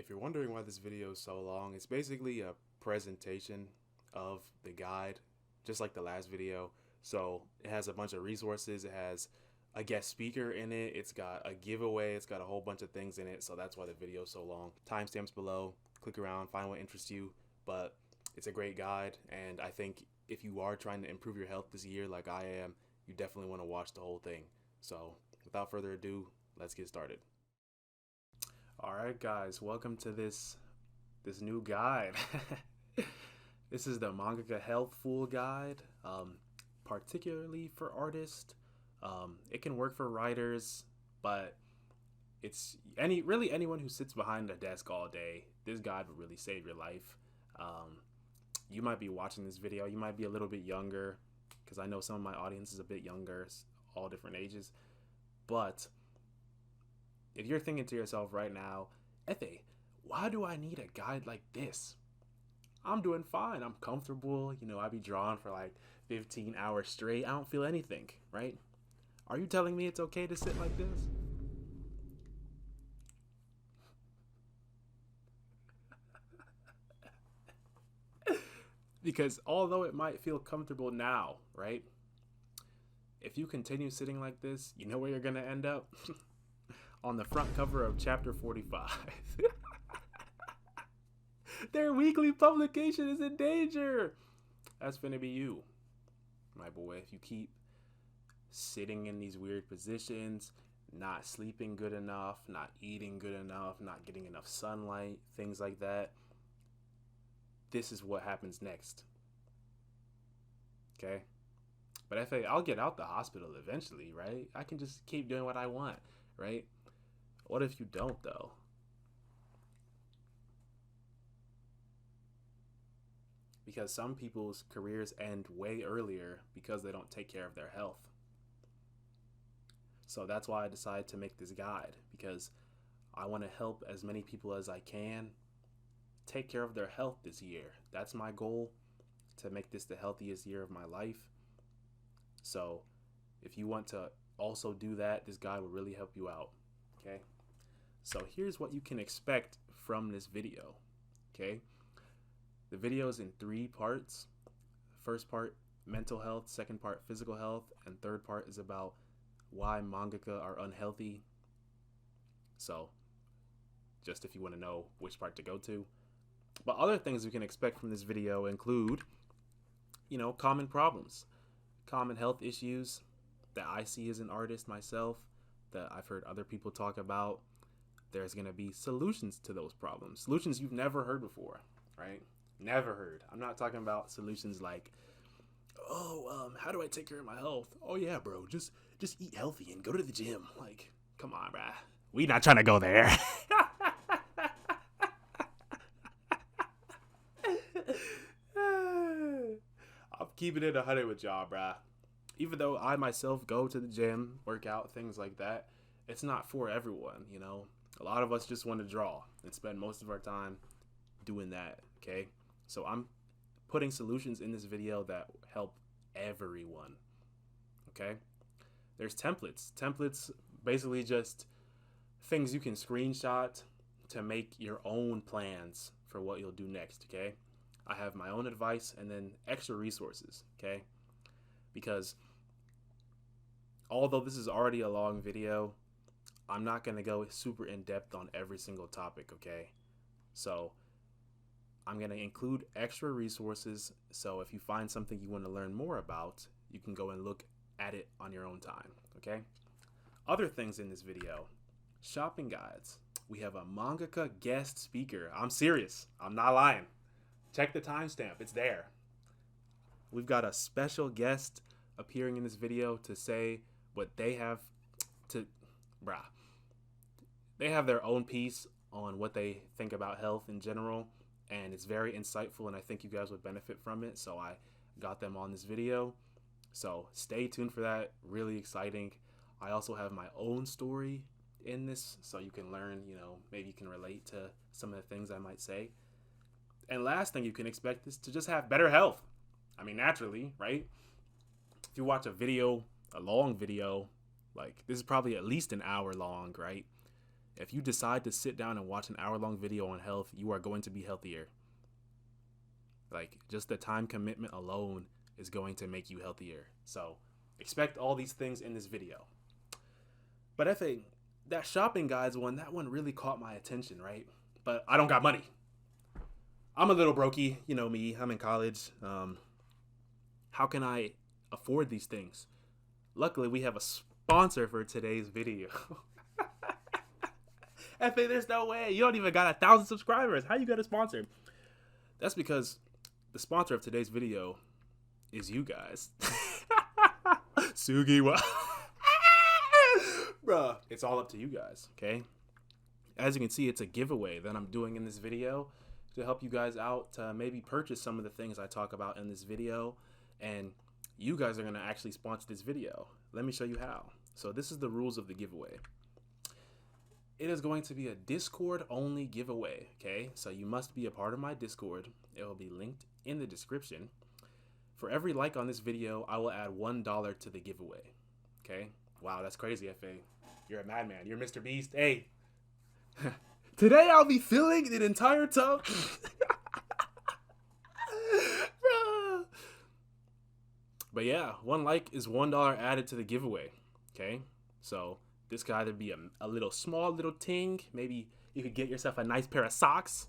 If you're wondering why this video is so long, it's basically a presentation of the guide, just like the last video. So it has a bunch of resources. It has a guest speaker in it. It's got a giveaway. It's got a whole bunch of things in it. So that's why the video is so long. Timestamps below. Click around, find what interests you. But it's a great guide. And I think if you are trying to improve your health this year like I am, you definitely want to watch the whole thing. So without further ado, let's get started. All right, guys, welcome to this new guide. This is the Mangaka Health Full Guide, particularly for artists. It can work for writers, but it's anyone who sits behind a desk all day. This guide will really save your life. You might be watching this video. You might be a little bit younger, because I know some of my audience is a bit younger, all different ages, but if you're thinking to yourself right now, Yeaefe, why do I need a guide like this? I'm doing fine. I'm comfortable. I be drawing for like 15 hours straight. I don't feel anything, right? Are you telling me it's okay to sit like this? Because although it might feel comfortable now, right? If you continue sitting like this, you know where you're going to end up? On the front cover of chapter 45. Their weekly publication is in danger. That's gonna be you, my boy. If you keep sitting in these weird positions, not sleeping good enough, not eating good enough, not getting enough sunlight, things like that, this is what happens next. Okay? But I'll get out the hospital eventually, right? I can just keep doing what I want, right? What if you don't, though? Because some people's careers end way earlier because they don't take care of their health. So that's why I decided to make this guide, because I want to help as many people as I can take care of their health this year. That's my goal, to make this the healthiest year of my life. So if you want to also do that, this guide will really help you out. Okay? So here's what you can expect from this video, okay? The video is in 3 parts. First part, mental health. Second part, physical health. And third part is about why mangaka are unhealthy. So just if you want to know which part to go to. But other things you can expect from this video include, common problems, common health issues that I see as an artist myself, that I've heard other people talk about. There's going to be solutions to those problems. Solutions you've never heard before, right? Never heard. I'm not talking about solutions like, how do I take care of my health? Oh yeah, bro, just eat healthy and go to the gym. Like, come on, bruh. We not trying to go there. I'm keeping it 100 with y'all, bruh. Even though I myself go to the gym, work out, things like that, it's not for everyone, A lot of us just want to draw and spend most of our time doing that, okay? So I'm putting solutions in this video that help everyone, okay? There's templates. Templates basically just things you can screenshot to make your own plans for what you'll do next, okay? I have my own advice and then extra resources, okay? Because although this is already a long video, I'm not going to go super in-depth on every single topic, okay? So I'm going to include extra resources, so if you find something you want to learn more about, you can go and look at it on your own time, okay? Other things in this video, shopping guides. We have a mangaka guest speaker. I'm serious. I'm not lying. Check the timestamp. It's there. We've got a special guest appearing in this video to say what they have to... They have their own piece on what they think about health in general, and it's very insightful, and I think you guys would benefit from it, so I got them on this video. So stay tuned for that. Really exciting. I also have my own story in this, so you can learn, maybe you can relate to some of the things I might say. And last thing you can expect is to just have better health. I mean, naturally, right? If you watch a long video, like this is probably at least an hour long, right? If you decide to sit down and watch an hour-long video on health, you are going to be healthier. Like, just the time commitment alone is going to make you healthier. So, expect all these things in this video. But I think that shopping guides one, that one really caught my attention, right? But I don't got money. I'm a little brokey, you know me. I'm in college. How can I afford these things? Luckily, we have a sponsor for today's video. Efe, there's no way. You don't even got 1,000 subscribers. How you got a sponsor? That's because the sponsor of today's video is you guys. Sugi, what? Bruh, it's all up to you guys, okay? As you can see, it's a giveaway that I'm doing in this video to help you guys out to maybe purchase some of the things I talk about in this video, and you guys are going to actually sponsor this video. Let me show you how. So this is the rules of the giveaway. It is going to be a Discord only giveaway, okay? So you must be a part of my Discord. It will be linked in the description. For every like on this video, I will add $1 to the giveaway, okay? Wow, that's crazy, F.A. You're a madman. You're Mr. Beast. Hey, today I'll be filling an entire tub. But yeah, one like is $1 added to the giveaway, okay? So this could either be a little small little ting. Maybe you could get yourself a nice pair of socks,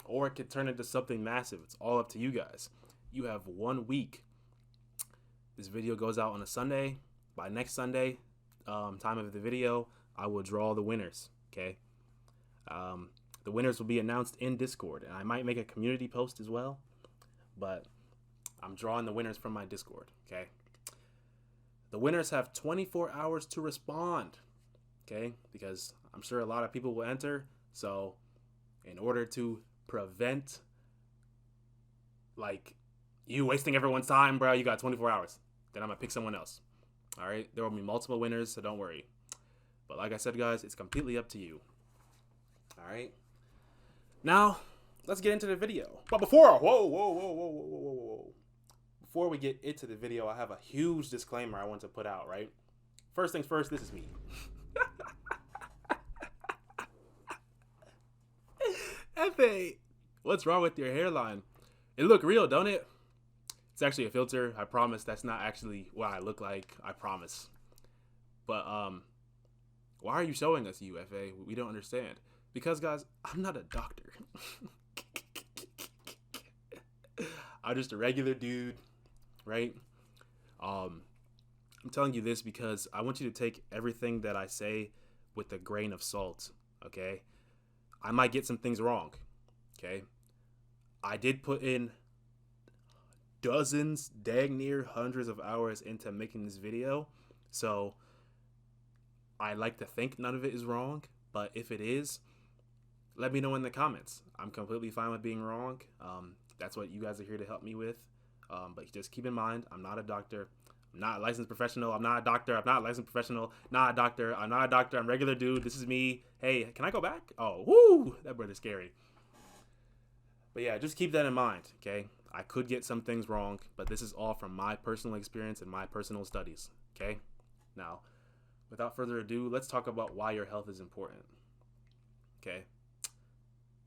or it could turn into something massive. It's all up to you guys. You have 1 week. This video goes out on a Sunday. By next Sunday, time of the video, I will draw the winners, okay? The winners will be announced in Discord, and I might make a community post as well, but I'm drawing the winners from my Discord, okay? The winners have 24 hours to respond, okay? Because I'm sure a lot of people will enter, so in order to prevent, like, you wasting everyone's time, bro, you got 24 hours. Then I'm gonna pick someone else. All right, there will be multiple winners, so don't worry. But like I said, guys, it's completely up to you. All right. Now, let's get into the video. But before we get into the video, I have a huge disclaimer I want to put out, right? First things first, this is me. F.A., what's wrong with your hairline? It look real, don't it? It's actually a filter. I promise that's not actually what I look like. I promise. But why are you showing us you, F.A.? We don't understand. Because, guys, I'm not a doctor. I'm just a regular dude, right? I'm telling you this because I want you to take everything that I say with a grain of salt, okay? I might get some things wrong, okay? I did put in dozens, dang near hundreds of hours into making this video, so I like to think none of it is wrong, but if it is, let me know in the comments. I'm completely fine with being wrong. That's what you guys are here to help me with, but just keep in mind, I'm not a doctor. I'm not a licensed professional. I'm not a doctor. I'm not a licensed professional. Not a doctor. I'm not a doctor. I'm a regular dude. This is me. Hey, can I go back? Oh, woo! That brother's scary. But yeah, just keep that in mind, okay? I could get some things wrong, but this is all from my personal experience and my personal studies, okay? Now, without further ado, let's talk about why your health is important, okay?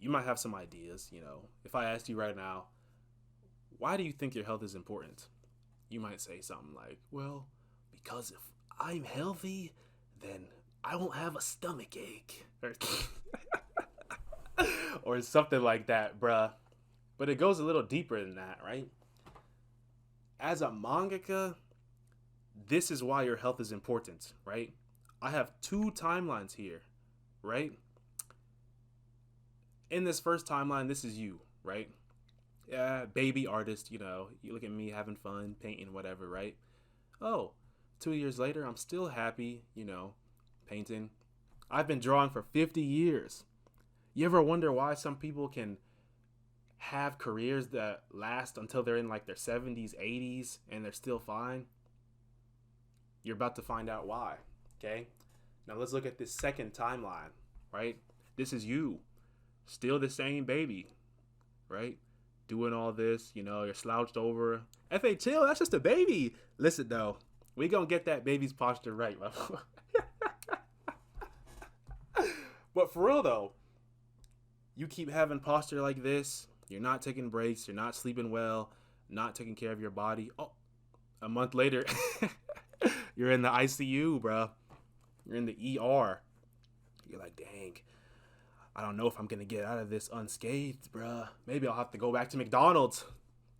You might have some ideas, you know. If I asked you right now, why do you think your health is important? You might say something like, well, because if I'm healthy, then I won't have a stomach ache. Or something like that, bruh. But it goes a little deeper than that, right? As a mangaka, this is why your health is important, right? I have 2 timelines here, right? In this first timeline, this is you, right? Yeah, baby artist, you know, you look at me having fun, painting, whatever, right? Oh, 2 years later, I'm still happy, you know, painting. I've been drawing for 50 years. You ever wonder why some people can have careers that last until they're in like their 70s, 80s, and they're still fine? You're about to find out why, okay? Now let's look at this second timeline, right? This is you, still the same baby, right? Doing all this, you know, you're slouched over. F.A., chill, that's just a baby. Listen, though, we gonna get that baby's posture right, my boy. But for real though, you keep having posture like this, you're not taking breaks, you're not sleeping well, not taking care of your body. Oh, a month later, you're in the ICU, bro. You're in the ER. You're like, dang, I don't know if I'm going to get out of this unscathed, bruh. Maybe I'll have to go back to McDonald's.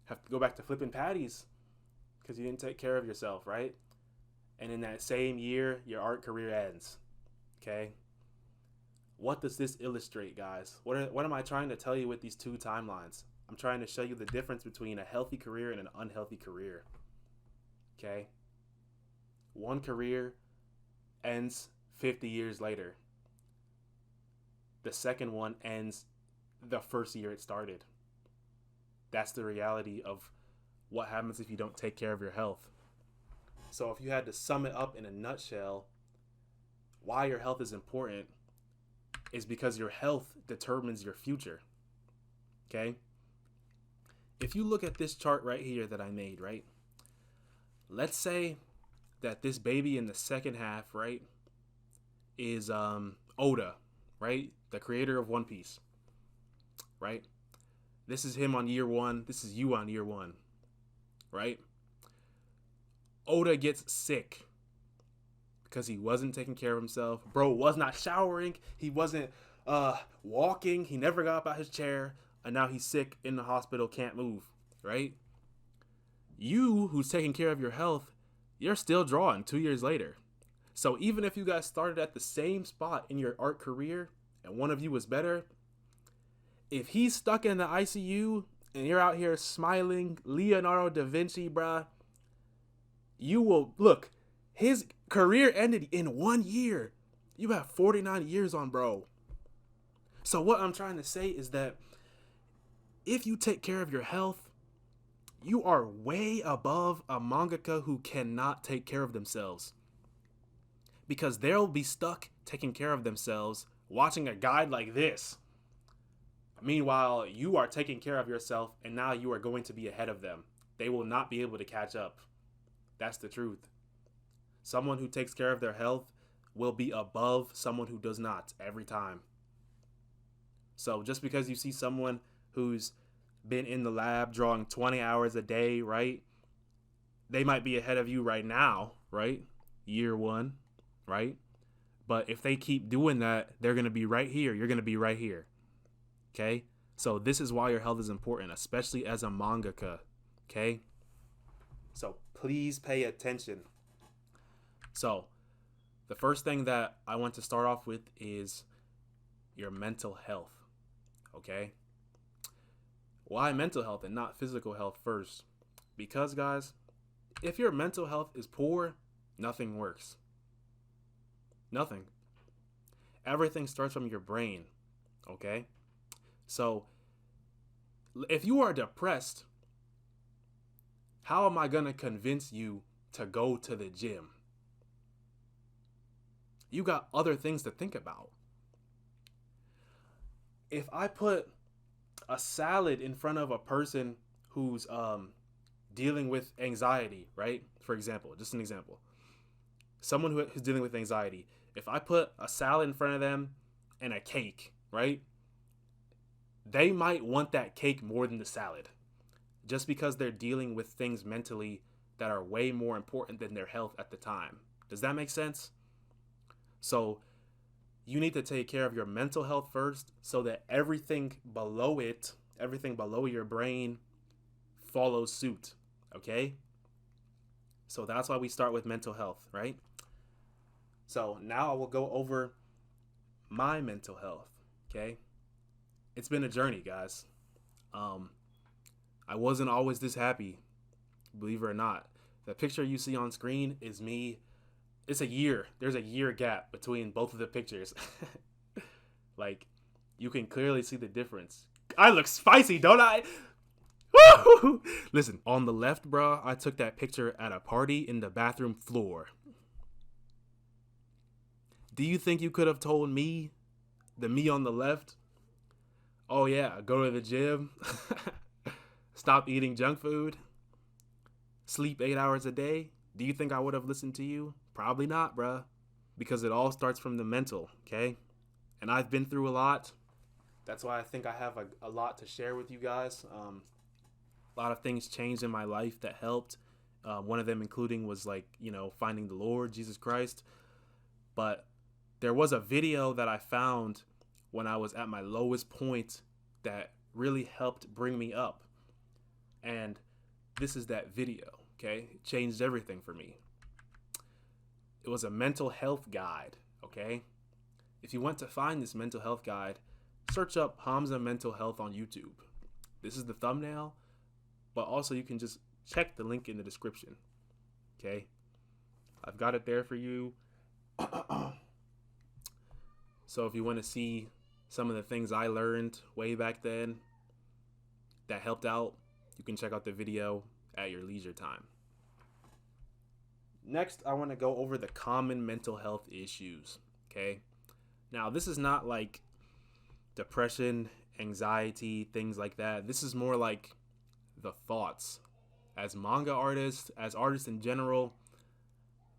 Have to go back to flipping patties because you didn't take care of yourself, right? And in that same year, your art career ends, okay? What does this illustrate, guys? What am I trying to tell you with these two timelines? I'm trying to show you the difference between a healthy career and an unhealthy career, okay? One career ends 50 years later. The second one ends the first year it started. That's the reality of what happens if you don't take care of your health. So if you had to sum it up in a nutshell, why your health is important is because your health determines your future. Okay? If you look at this chart right here that I made, right? Let's say that this baby in the second half, right, is Oda, right? The creator of One Piece, right? This is him on year one. This is you on year one, right? Oda gets sick because he wasn't taking care of himself. Bro was not showering. He wasn't walking. He never got up out his chair. And now he's sick in the hospital, can't move, right? You, who's taking care of your health, you're still drawing 2 years later. So even if you guys started at the same spot in your art career, and one of you was better, if he's stuck in the ICU and you're out here smiling, Leonardo da Vinci, bruh, you will, look, his career ended in 1 year. You have 49 years on, bro. So what I'm trying to say is that if you take care of your health, you are way above a mangaka who cannot take care of themselves. Because they'll be stuck taking care of themselves watching a guide like this. Meanwhile, you are taking care of yourself and now you are going to be ahead of them. They will not be able to catch up. That's the truth. Someone who takes care of their health will be above someone who does not every time. So just because you see someone who's been in the lab drawing 20 hours a day, right? They might be ahead of you right now, right? Year one, right? But if they keep doing that, they're going to be right here. You're going to be right here. Okay? So this is why your health is important, especially as a mangaka. Okay? So please pay attention. So the first thing that I want to start off with is your mental health. Okay? Why mental health and not physical health first? Because, guys, if your mental health is poor, nothing works. Nothing. Everything starts from your brain. Okay? So if you are depressed, how am I going to convince you to go to the gym? You got other things to think about. If I put a salad in front of a person who's dealing with anxiety, right? For example, just an example. Someone who's dealing with anxiety. If I put a salad in front of them and a cake, right? They might want that cake more than the salad. Just because they're dealing with things mentally that are way more important than their health at the time. Does that make sense? So you need to take care of your mental health first so that everything below it, everything below your brain follows suit. Okay? So that's why we start with mental health, right? So now I will go over my mental health. Okay? It's been a journey, guys. I wasn't always this happy, believe it or not. The picture you see on screen is me. It's a year. There's a year gap between both of the pictures. Like, you can clearly see the difference. I look spicy, don't I? Woo! Listen, on the left, bro, I took that picture at a party in the bathroom floor. Do you think you could have told me, the me on the left, oh yeah, go to the gym, stop eating junk food, sleep 8 hours a day? Do you think I would have listened to you? Probably not, bruh. Because it all starts from the mental, okay? And I've been through a lot. That's why I think I have a lot to share with you guys. A lot of things changed in my life that helped. One of them including was like, finding the Lord, Jesus Christ. But there was a video that I found when I was at my lowest point that really helped bring me up. And this is that video, okay? It changed everything for me. It was a mental health guide, okay? If you want to find this mental health guide, search up Hamza Mental Health on YouTube. This is the thumbnail, but also you can just check the link in the description, okay? I've got it there for you. So if you want to see some of the things I learned way back then that helped out, you can check out the video at your leisure time. Next, I want to go over the common mental health issues, okay? Now, this is not like depression, anxiety, things like that. This is more like the thoughts. As manga artists, as artists in general,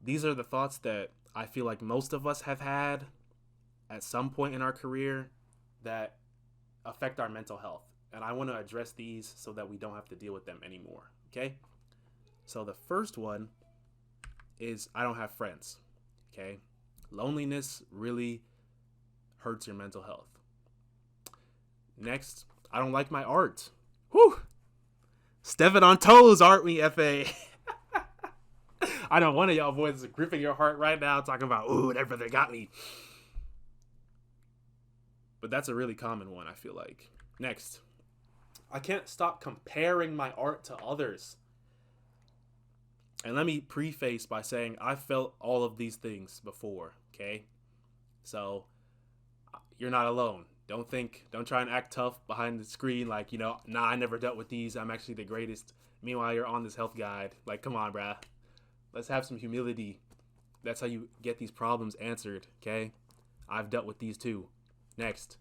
these are the thoughts that I feel like most of us have had at some point in our career that affect our mental health. And I want to address these so that we don't have to deal with them anymore, okay? So the first one is I don't have friends, okay? Loneliness really hurts your mental health. Next, I don't like my art. Whew! Stepping on toes, aren't we, F.A.? I know one of y'all boys is gripping your heart right now talking about, ooh, that brother got me. But that's a really common one, I feel like. Next, I can't stop comparing my art to others. And let me preface by saying I felt all of these things before, okay? So you're not alone. Don't try and act tough behind the screen like, nah, I never dealt with these. I'm actually the greatest. Meanwhile, you're on this health guide. Like, come on, bruh. Let's have some humility. That's how you get these problems answered, okay? I've dealt with these too. Next,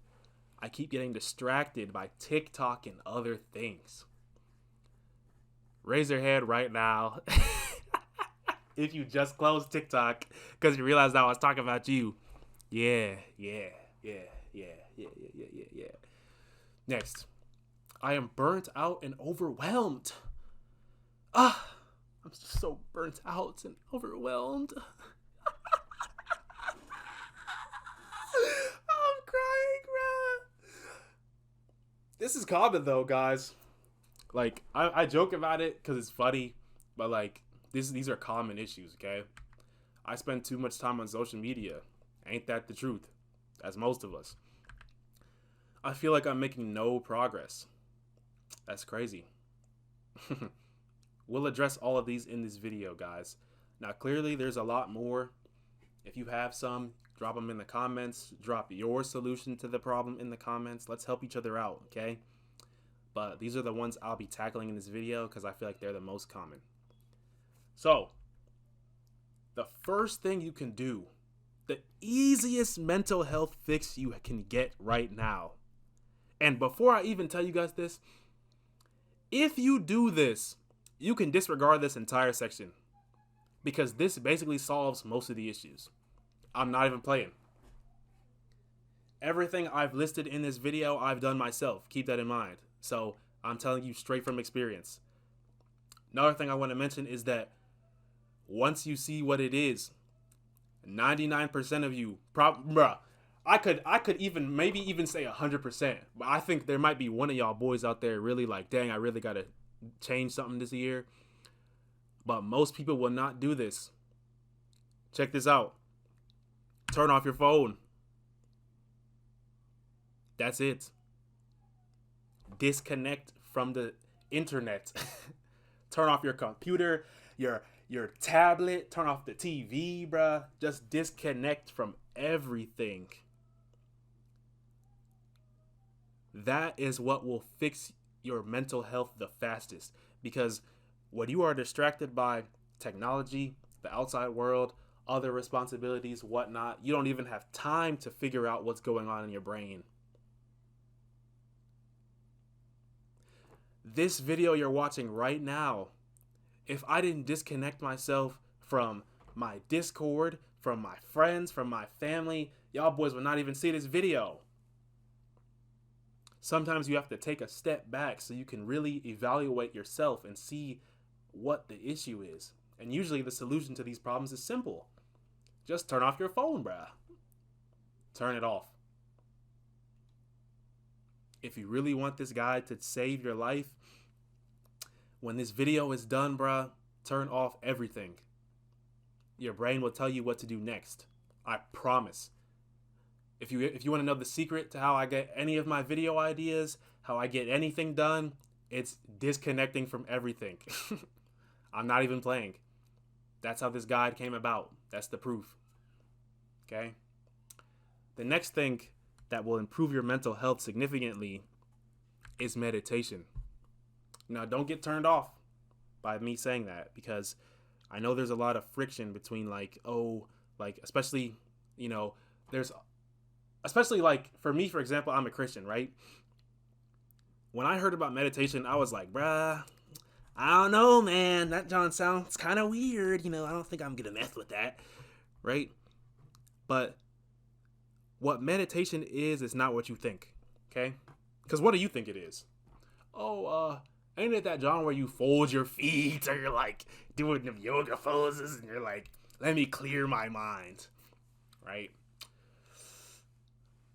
I keep getting distracted by TikTok and other things. Raise your hand right now if you just closed TikTok because you realized I was talking about you. Yeah. Next, I am burnt out and overwhelmed. I'm just so burnt out and overwhelmed. I'm crying, bro. This is common though, guys. Like, I joke about it because it's funny, but like, these are common issues, okay? I spend too much time on social media. Ain't that the truth? As most of us. I feel like I'm making no progress. That's crazy. We'll address all of these in this video, guys. Now, clearly, there's a lot more. If you have some, drop them in the comments. Drop your solution to the problem in the comments. Let's help each other out, okay? But these are the ones I'll be tackling in this video because I feel like they're the most common. So, the first thing you can do, the easiest mental health fix you can get right now. And before I even tell you guys this, if you do this, you can disregard this entire section because this basically solves most of the issues. I'm not even playing. Everything I've listed in this video, I've done myself. Keep that in mind. So I'm telling you straight from experience. Another thing I want to mention is that once you see what it is, 99% of you, I could even maybe even say 100%. But I think there might be one of y'all boys out there really like, dang, I really got to change something this year. But most people will not do this. Check this out. Turn off your phone. That's it. Disconnect from the internet. Turn off your computer, your tablet, turn off the TV, bruh. Just disconnect from everything. That is what will fix your mental health the fastest. Because when you are distracted by technology, the outside world, other responsibilities, whatnot, you don't even have time to figure out what's going on in your brain. This video you're watching right now, if I didn't disconnect myself from my Discord, from my friends, from my family, y'all boys will not even see this video. Sometimes you have to take a step back so you can really evaluate yourself and see what the issue is. And usually the solution to these problems is simple. Just turn off your phone, bruh. Turn it off. If you really want this guide to save your life, when this video is done, bruh, turn off everything. Your brain will tell you what to do next. I promise. If you want to know the secret to how I get any of my video ideas, how I get anything done, it's disconnecting from everything. I'm not even playing. That's how this guide came about. That's the proof. Okay? The next thing that will improve your mental health significantly is meditation. Now, don't get turned off by me saying that, because I know there's a lot of friction between especially, especially like for me, for example, I'm a Christian, right? When I heard about meditation, I was like, bruh, I don't know, man. That John sounds kind of weird. I don't think I'm going to mess with that, right? But what meditation is not what you think, okay? Because what do you think it is? Ain't it that, John, where you fold your feet, or you're like doing the yoga poses and you're like, let me clear my mind, right?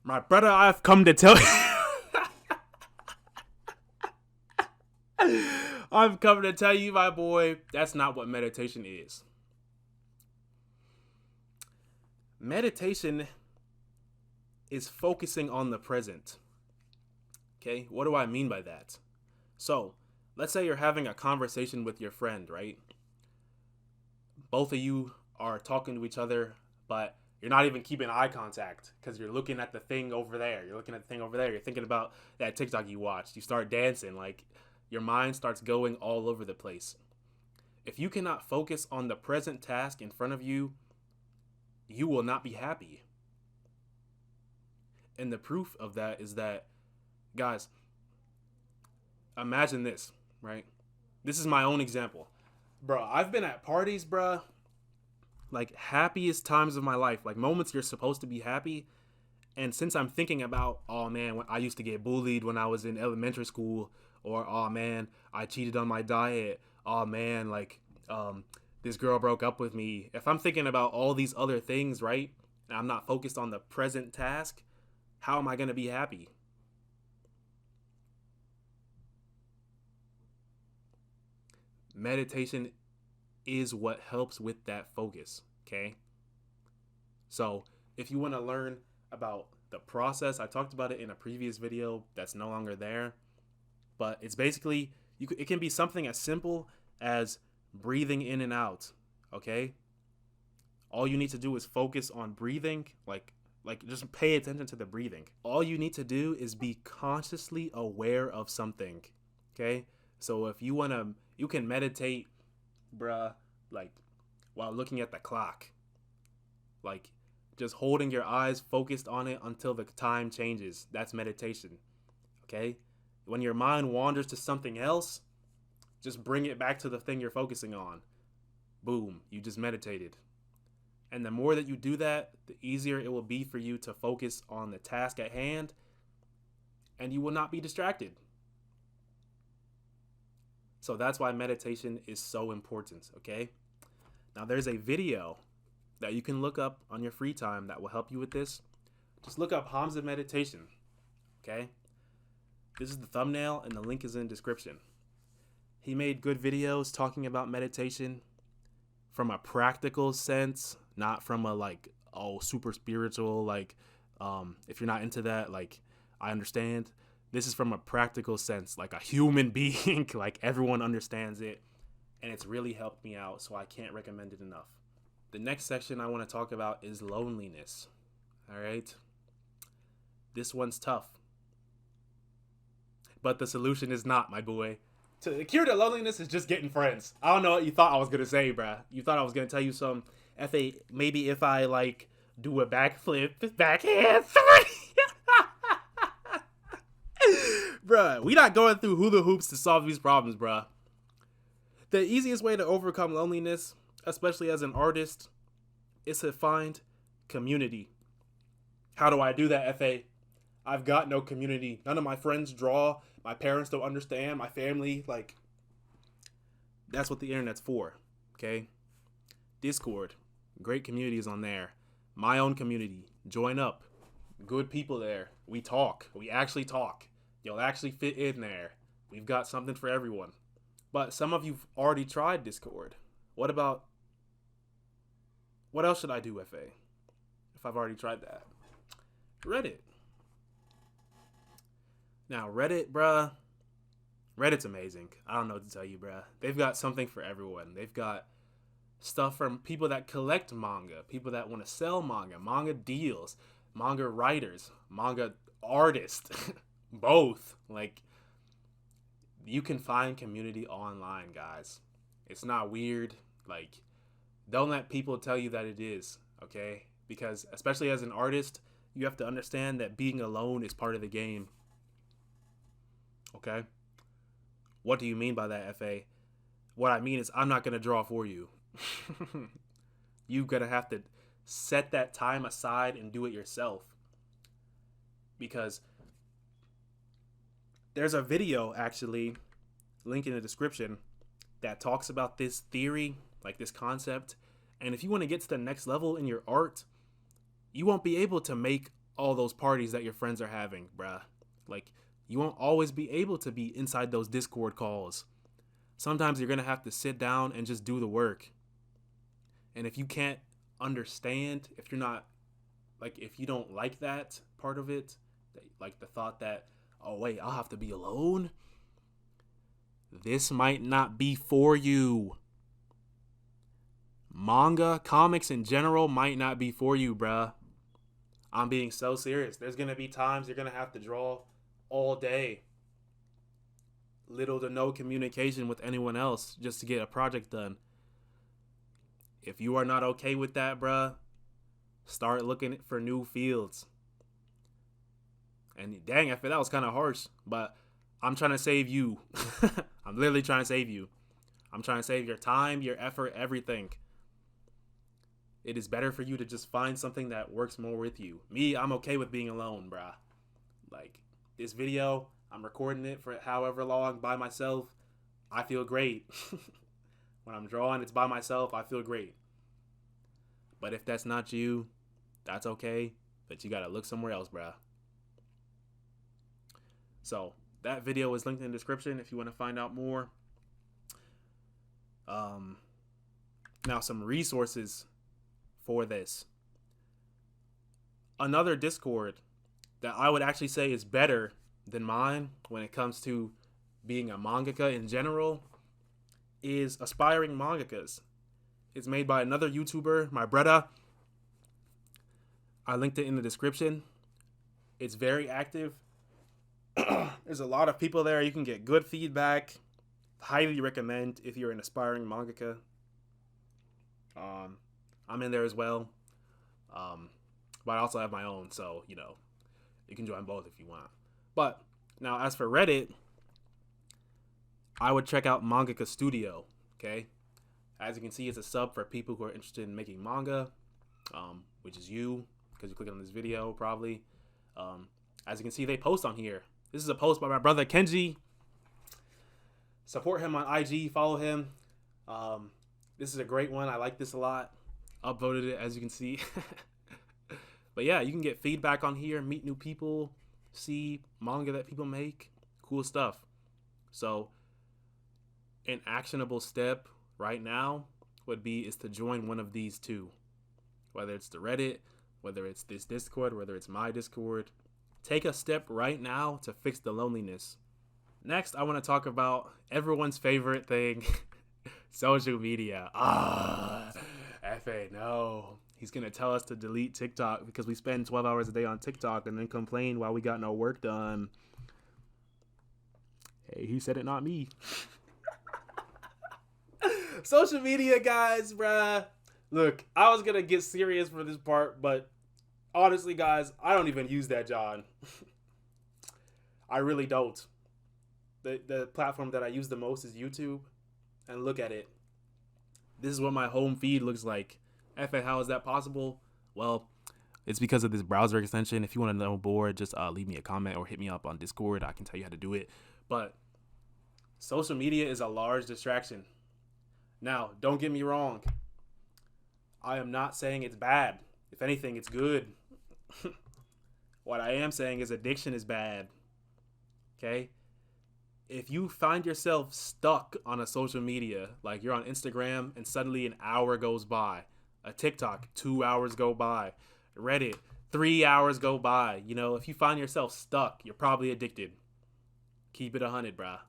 My brother, I've come to tell you. I've come to tell you, my boy, that's not what meditation is. Meditation is focusing on the present. Okay, what do I mean by that? So, let's say you're having a conversation with your friend, right? Both of you are talking to each other, but you're not even keeping eye contact because you're looking at the thing over there. You're thinking about that TikTok you watched. You start dancing, like your mind starts going all over the place. If you cannot focus on the present task in front of you, you will not be happy. And the proof of that is that, guys, imagine this, right? This is my own example. Bro, I've been at parties, bro, like happiest times of my life, like moments you're supposed to be happy. And since I'm thinking about, oh man, when I used to get bullied when I was in elementary school, or oh man, I cheated on my diet, oh man, this girl broke up with me. If I'm thinking about all these other things, right, and I'm not focused on the present task, how am I going to be happy? Meditation is what helps with that focus, okay? So if you want to learn about the process, I talked about it in a previous video that's no longer there, but it's basically, it can be something as simple as breathing in and out, okay? All you need to do is focus on breathing, like just pay attention to the breathing. All you need to do is be consciously aware of something, okay? So if you want to, you can meditate, bruh, like while looking at the clock, like just holding your eyes focused on it until the time changes. That's meditation, okay? When your mind wanders to something else, just bring it back to the thing you're focusing on. Boom, you just meditated. And the more that you do that, the easier it will be for you to focus on the task at hand, and you will not be distracted. So that's why meditation is so important, okay? Now there's a video that you can look up on your free time that will help you with this. Just look up Hamza meditation, okay? This is the thumbnail and the link is in the description. He made good videos talking about meditation from a practical sense, not from a super spiritual, if you're not into that, I understand. This is from a practical sense, like a human being, like everyone understands it, and it's really helped me out, so I can't recommend it enough. The next section I want to talk about is loneliness. All right? This one's tough. But the solution is not, my boy. To cure the loneliness is just getting friends. I don't know what you thought I was going to say, bruh. You thought I was going to tell you some, maybe if I, do a backflip, backhand three. Bruh, we not going through hula hoops to solve these problems, bruh. The easiest way to overcome loneliness, especially as an artist, is to find community. How do I do that, FA? I've got no community. None of my friends draw. My parents don't understand. My family, like, that's what the internet's for, okay? Discord, great communities on there. My own community, join up. Good people there. We talk. We actually talk. You'll actually fit in there. We've got something for everyone. But some of you've already tried Discord. What else should I do, FA? If I've already tried that. Reddit. Now, Reddit, bruh. Reddit's amazing. I don't know what to tell you, bruh. They've got something for everyone. They've got stuff from people that collect manga, people that want to sell manga, manga deals, manga writers, manga artists, both. Like, you can find community online, guys. It's not weird. Like, don't let people tell you that it is, okay? Because, especially as an artist, you have to understand that being alone is part of the game. Okay? What do you mean by that, FA? What I mean is I'm not going to draw for you. You're going to have to set that time aside and do it yourself. Because there's a video, actually, link in the description, that talks about this theory, like this concept. And if you want to get to the next level in your art, you won't be able to make all those parties that your friends are having, bruh. Like, you won't always be able to be inside those Discord calls. Sometimes you're going to have to sit down and just do the work. And if you can't understand, if you're not, like, if you don't like that part of it, like the thought that, oh, wait, I'll have to be alone, this might not be for you. Manga, comics in general might not be for you, bruh. I'm being so serious. There's going to be times you're going to have to draw all day. Little to no communication with anyone else just to get a project done. If you are not okay with that, bruh, start looking for new fields. And dang, I feel that was kind of harsh, but I'm trying to save you. I'm literally trying to save you. I'm trying to save your time, your effort, everything. It is better for you to just find something that works more with you. Me, I'm okay with being alone, bruh. Like, this video, I'm recording it for however long by myself. I feel great. When I'm drawing, it's by myself. I feel great. But if that's not you, that's okay. But you gotta look somewhere else, bruh. So, that video is linked in the description if you want to find out more. Now, some resources for this. Another Discord that I would actually say is better than mine when it comes to being a mangaka in general is Aspiring Mangakas. It's made by another YouTuber, my brother. I linked it in the description. It's very active. There's a lot of people there. You can get good feedback. Highly recommend if you're an aspiring mangaka. I'm in there as well. But I also have my own, so, you know, you can join both if you want. But now, as for Reddit, I would check out Mangaka Studio, okay? As you can see, it's a sub for people who are interested in making manga, which is you, because you click on this video, probably. As you can see, they post on here. This is a post by my brother, Kenji. Support him on IG, follow him. This is a great one. I like this a lot. Upvoted it, as you can see. But yeah, you can get feedback on here, meet new people, see manga that people make. Cool stuff. So, an actionable step right now would be is to join one of these two. Whether it's the Reddit, whether it's this Discord, whether it's my Discord. Take a step right now to fix the loneliness. Next, I want to talk about everyone's favorite thing, social media. F.A., no. He's going to tell us to delete TikTok because we spend 12 hours a day on TikTok and then complain why we got no work done. Hey, he said it, not me. Social media, guys, bruh. Look, I was going to get serious for this part, but honestly, guys, I don't even use that, John. I really don't. The platform that I use the most is YouTube. And look at it. This is what my home feed looks like. F.A., how is that possible? Well, It's because of this browser extension. If you want to know more, just leave me a comment or hit me up on Discord. I can tell you how to do it. But social media is a large distraction. Now, don't get me wrong. I am not saying it's bad. If anything, it's good. What I am saying is addiction is bad. Okay? If you find yourself stuck on a social media, like you're on Instagram and suddenly an hour goes by, a TikTok, 2 hours go by, Reddit, 3 hours go by, if you find yourself stuck, you're probably addicted. Keep it 100, bruh.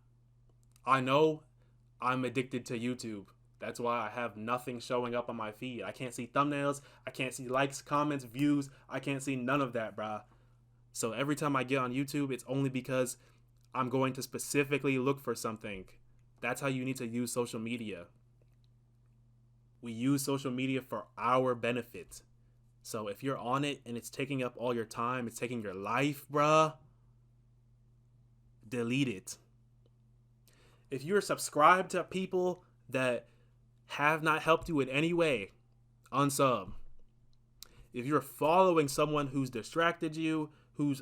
I know I'm addicted to YouTube. That's why I have nothing showing up on my feed. I can't see thumbnails. I can't see likes, comments, views. I can't see none of that, bruh. So every time I get on YouTube, it's only because I'm going to specifically look for something. That's how you need to use social media. We use social media for our benefit. So if you're on it and it's taking up all your time, it's taking your life, bruh, delete it. If you're subscribed to people that have not helped you in any way, unsub. If you're following someone who's distracted you, who's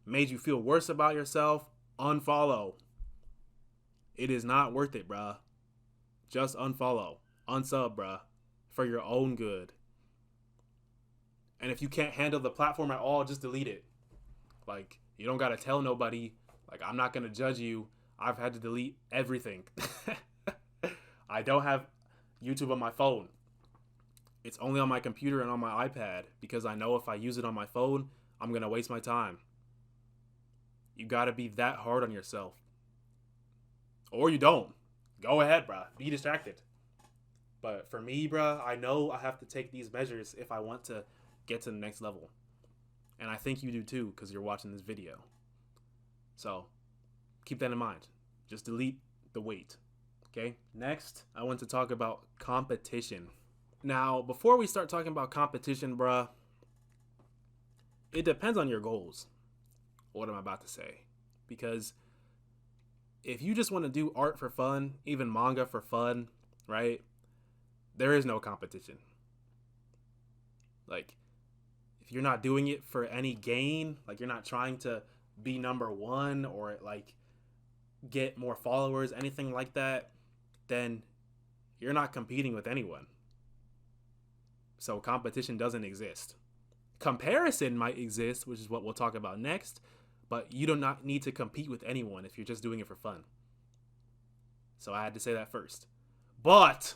made you feel worse about yourself, unfollow. It is not worth it, bruh. Just unfollow. Unsub, bruh. For your own good. And if you can't handle the platform at all, just delete it. Like, you don't gotta tell nobody. Like, I'm not gonna judge you. I've had to delete everything. I don't have YouTube on my phone. It's only on my computer and on my iPad because I know if I use it on my phone, I'm going to waste my time. You got to be that hard on yourself. Or you don't. Go ahead, bruh. Be distracted. But for me, bruh, I know I have to take these measures if I want to get to the next level. And I think you do too because you're watching this video. So keep that in mind. Just delete the weight. Okay? Next, I want to talk about competition. Now, before we start talking about competition, bruh, it depends on your goals. What I'm about to say. Because if you just want to do art for fun, even manga for fun, right? There is no competition. Like, if you're not doing it for any gain, like you're not trying to be number one or like get more followers, anything like that, then you're not competing with anyone. So competition doesn't exist. Comparison might exist, which is what we'll talk about next, but you do not need to compete with anyone if you're just doing it for fun. So I had to say that first. But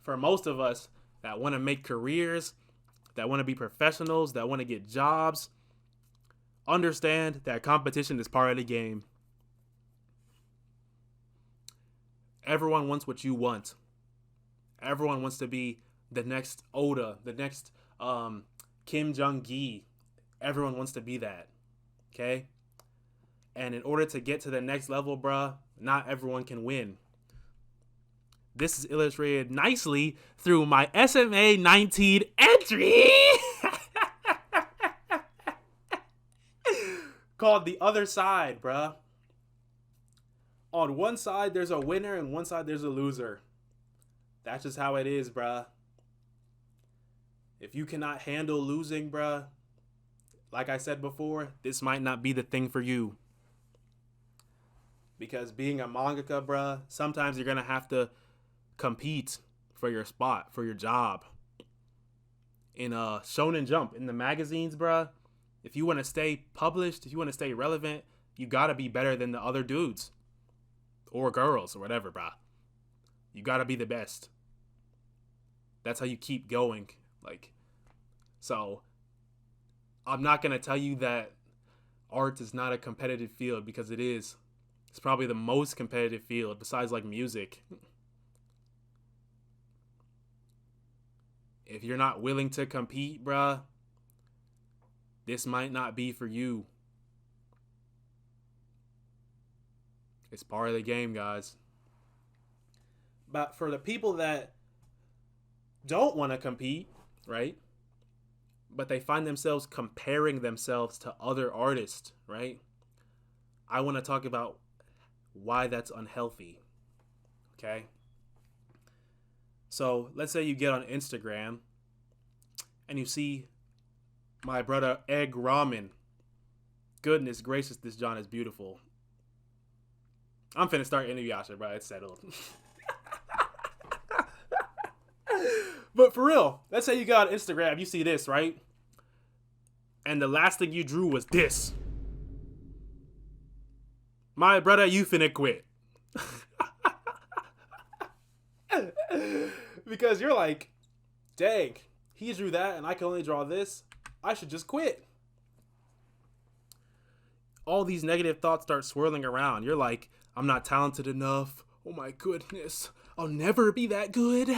for most of us that want to make careers, that want to be professionals, that want to get jobs, understand that competition is part of the game. Everyone wants what you want. Everyone wants to be the next Oda, the next Kim Jong-gi. Everyone wants to be that. Okay? And in order to get to the next level, bruh, not everyone can win. This is illustrated nicely through my SMA 19 entry called The Other Side, bruh. On one side, there's a winner, and one side, there's a loser. That's just how it is, bruh. If you cannot handle losing, bruh, like I said before, this might not be the thing for you. Because being a mangaka, bruh, sometimes you're going to have to compete for your spot, for your job. In Shonen Jump, in the magazines, bruh, if you want to stay published, if you want to stay relevant, you got to be better than the other dudes. Or girls, or whatever, bruh. You got to be the best. That's how you keep going. So, I'm not going to tell you that art is not a competitive field, because it is. It's probably the most competitive field, besides, music. If you're not willing to compete, bruh, this might not be for you. It's part of the game, guys. But for the people that don't want to compete, right? But they find themselves comparing themselves to other artists, right? I want to talk about why that's unhealthy. Okay? So let's say you get on Instagram and you see My brother, egg ramen. Goodness gracious, this John is beautiful. I'm finna start Inuyasha, bro. It's settled. But for real, let's say you got Instagram, you see this, right? And the last thing you drew was this. My brother, you finna quit. Because you're like, dang, he drew that and I can only draw this. I should just quit. All these negative thoughts start swirling around. You're like, I'm not talented enough. Oh my goodness. I'll never be that good.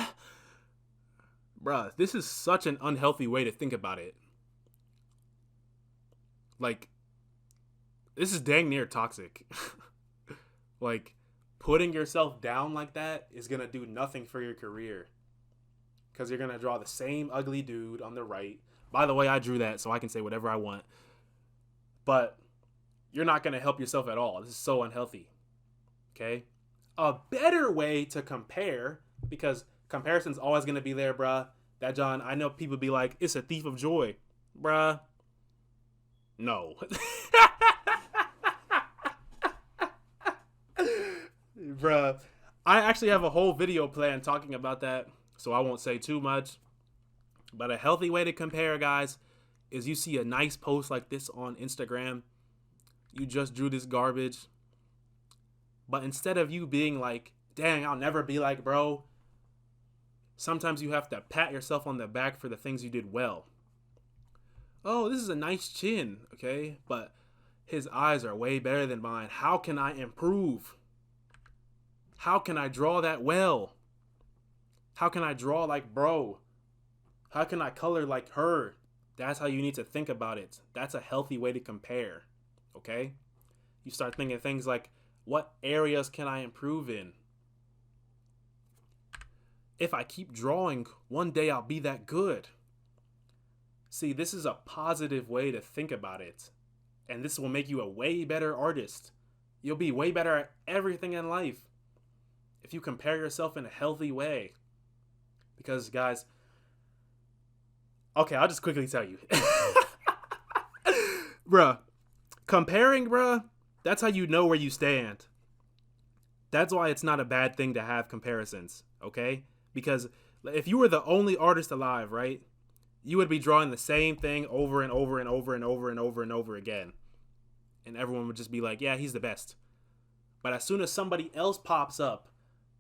Bruh, this is such an unhealthy way to think about it. Like, this is dang near toxic. Like, putting yourself down like that is going to do nothing for your career. Because you're going to draw the same ugly dude on the right. By the way, I drew that, so I can say whatever I want. But you're not going to help yourself at all. This is so unhealthy. Okay? A better way to compare, because comparison's always going to be there, bruh. That John, I know people be like, it's a thief of joy. Bruh. No. Bruh. I actually have a whole video plan talking about that, so I won't say too much. But a healthy way to compare, guys, is you see a nice post like this on Instagram. You just drew this garbage. But instead of you being like, dang, I'll never be like bro, sometimes you have to pat yourself on the back for the things you did well. Oh, this is a nice chin, okay? But his eyes are way better than mine. How can I improve? How can I draw that well? How can I draw like bro? How can I color like her? That's how you need to think about it. That's a healthy way to compare, okay? You start thinking things like, what areas can I improve in? If I keep drawing, one day I'll be that good. See, this is a positive way to think about it. And this will make you a way better artist. You'll be way better at everything in life if you compare yourself in a healthy way. Because, guys, okay, I'll just quickly tell you. Bruh, comparing, bruh, that's how you know where you stand. That's why it's not a bad thing to have comparisons, okay? Because if you were the only artist alive, right, you would be drawing the same thing over and over and over and over and over and over again. And everyone would just be like, yeah, he's the best. But as soon as somebody else pops up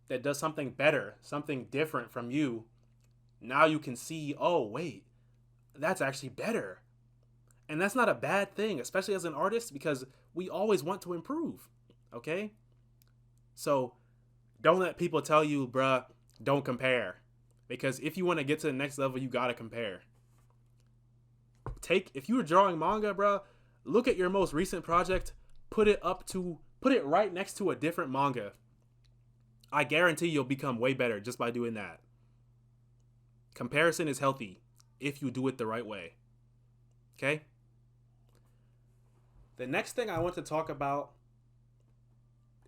that does something better, something different from you, now you can see, oh, wait, that's actually better. And that's not a bad thing, especially as an artist, because we always want to improve, okay? So don't let people tell you, bruh, don't compare. Because if you want to get to the next level, you got to compare. If you were drawing manga, bruh, look at your most recent project, put it right next to a different manga. I guarantee you'll become way better just by doing that. Comparison is healthy if you do it the right way. Okay? The next thing I want to talk about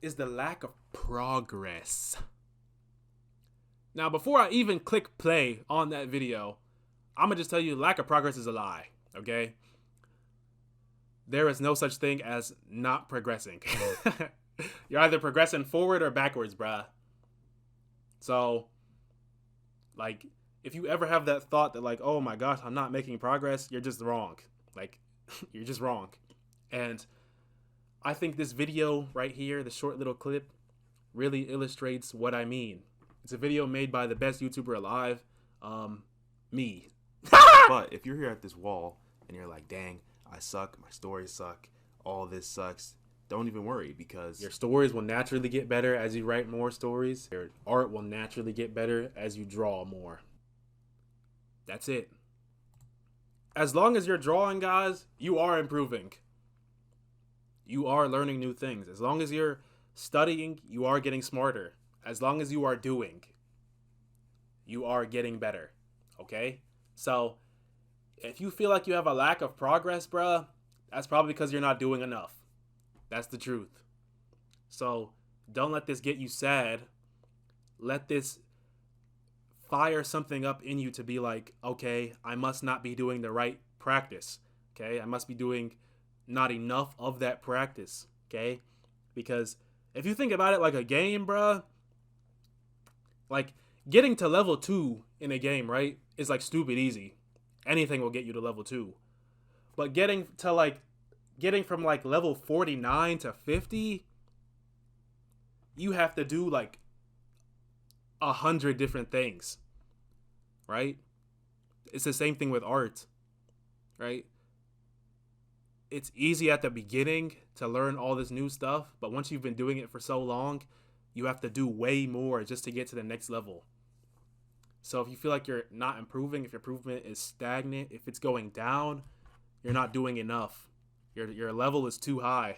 is the lack of progress. Now, before I even click play on that video, I'm going to just tell you lack of progress is a lie, okay? There is no such thing as not progressing. You're either progressing forward or backwards, bruh. So, like, if you ever have that thought that like, oh my gosh, I'm not making progress, you're just wrong. Like, you're just wrong. And I think this video right here, the short little clip, really illustrates what I mean. It's a video made by the best YouTuber alive, me. But if you're here at this wall and you're like, dang, I suck, my stories suck, all this sucks, don't even worry, because your stories will naturally get better as you write more stories. Your art will naturally get better as you draw more. That's it. As long as you're drawing, guys, you are improving. You are learning new things. As long as you're studying, you are getting smarter. As long as you are doing, you are getting better. Okay? So, if you feel like you have a lack of progress, bruh, that's probably because you're not doing enough. That's the truth. So, don't let this get you sad. Let this fire something up in you to be like, okay, I must not be doing the right practice. Okay, I must be doing not enough of that practice. Okay, because if you think about it like a game, bruh, like getting to level 2 in a game, right, is like stupid easy. Anything will get you to level 2. But getting from like level 49 to 50, you have to do like 100 different things, right? It's the same thing with art, right? It's easy at the beginning to learn all this new stuff, but once you've been doing it for so long, you have to do way more just to get to the next level. So if you feel like you're not improving, if your improvement is stagnant, if it's going down, you're not doing enough. Your level is too high.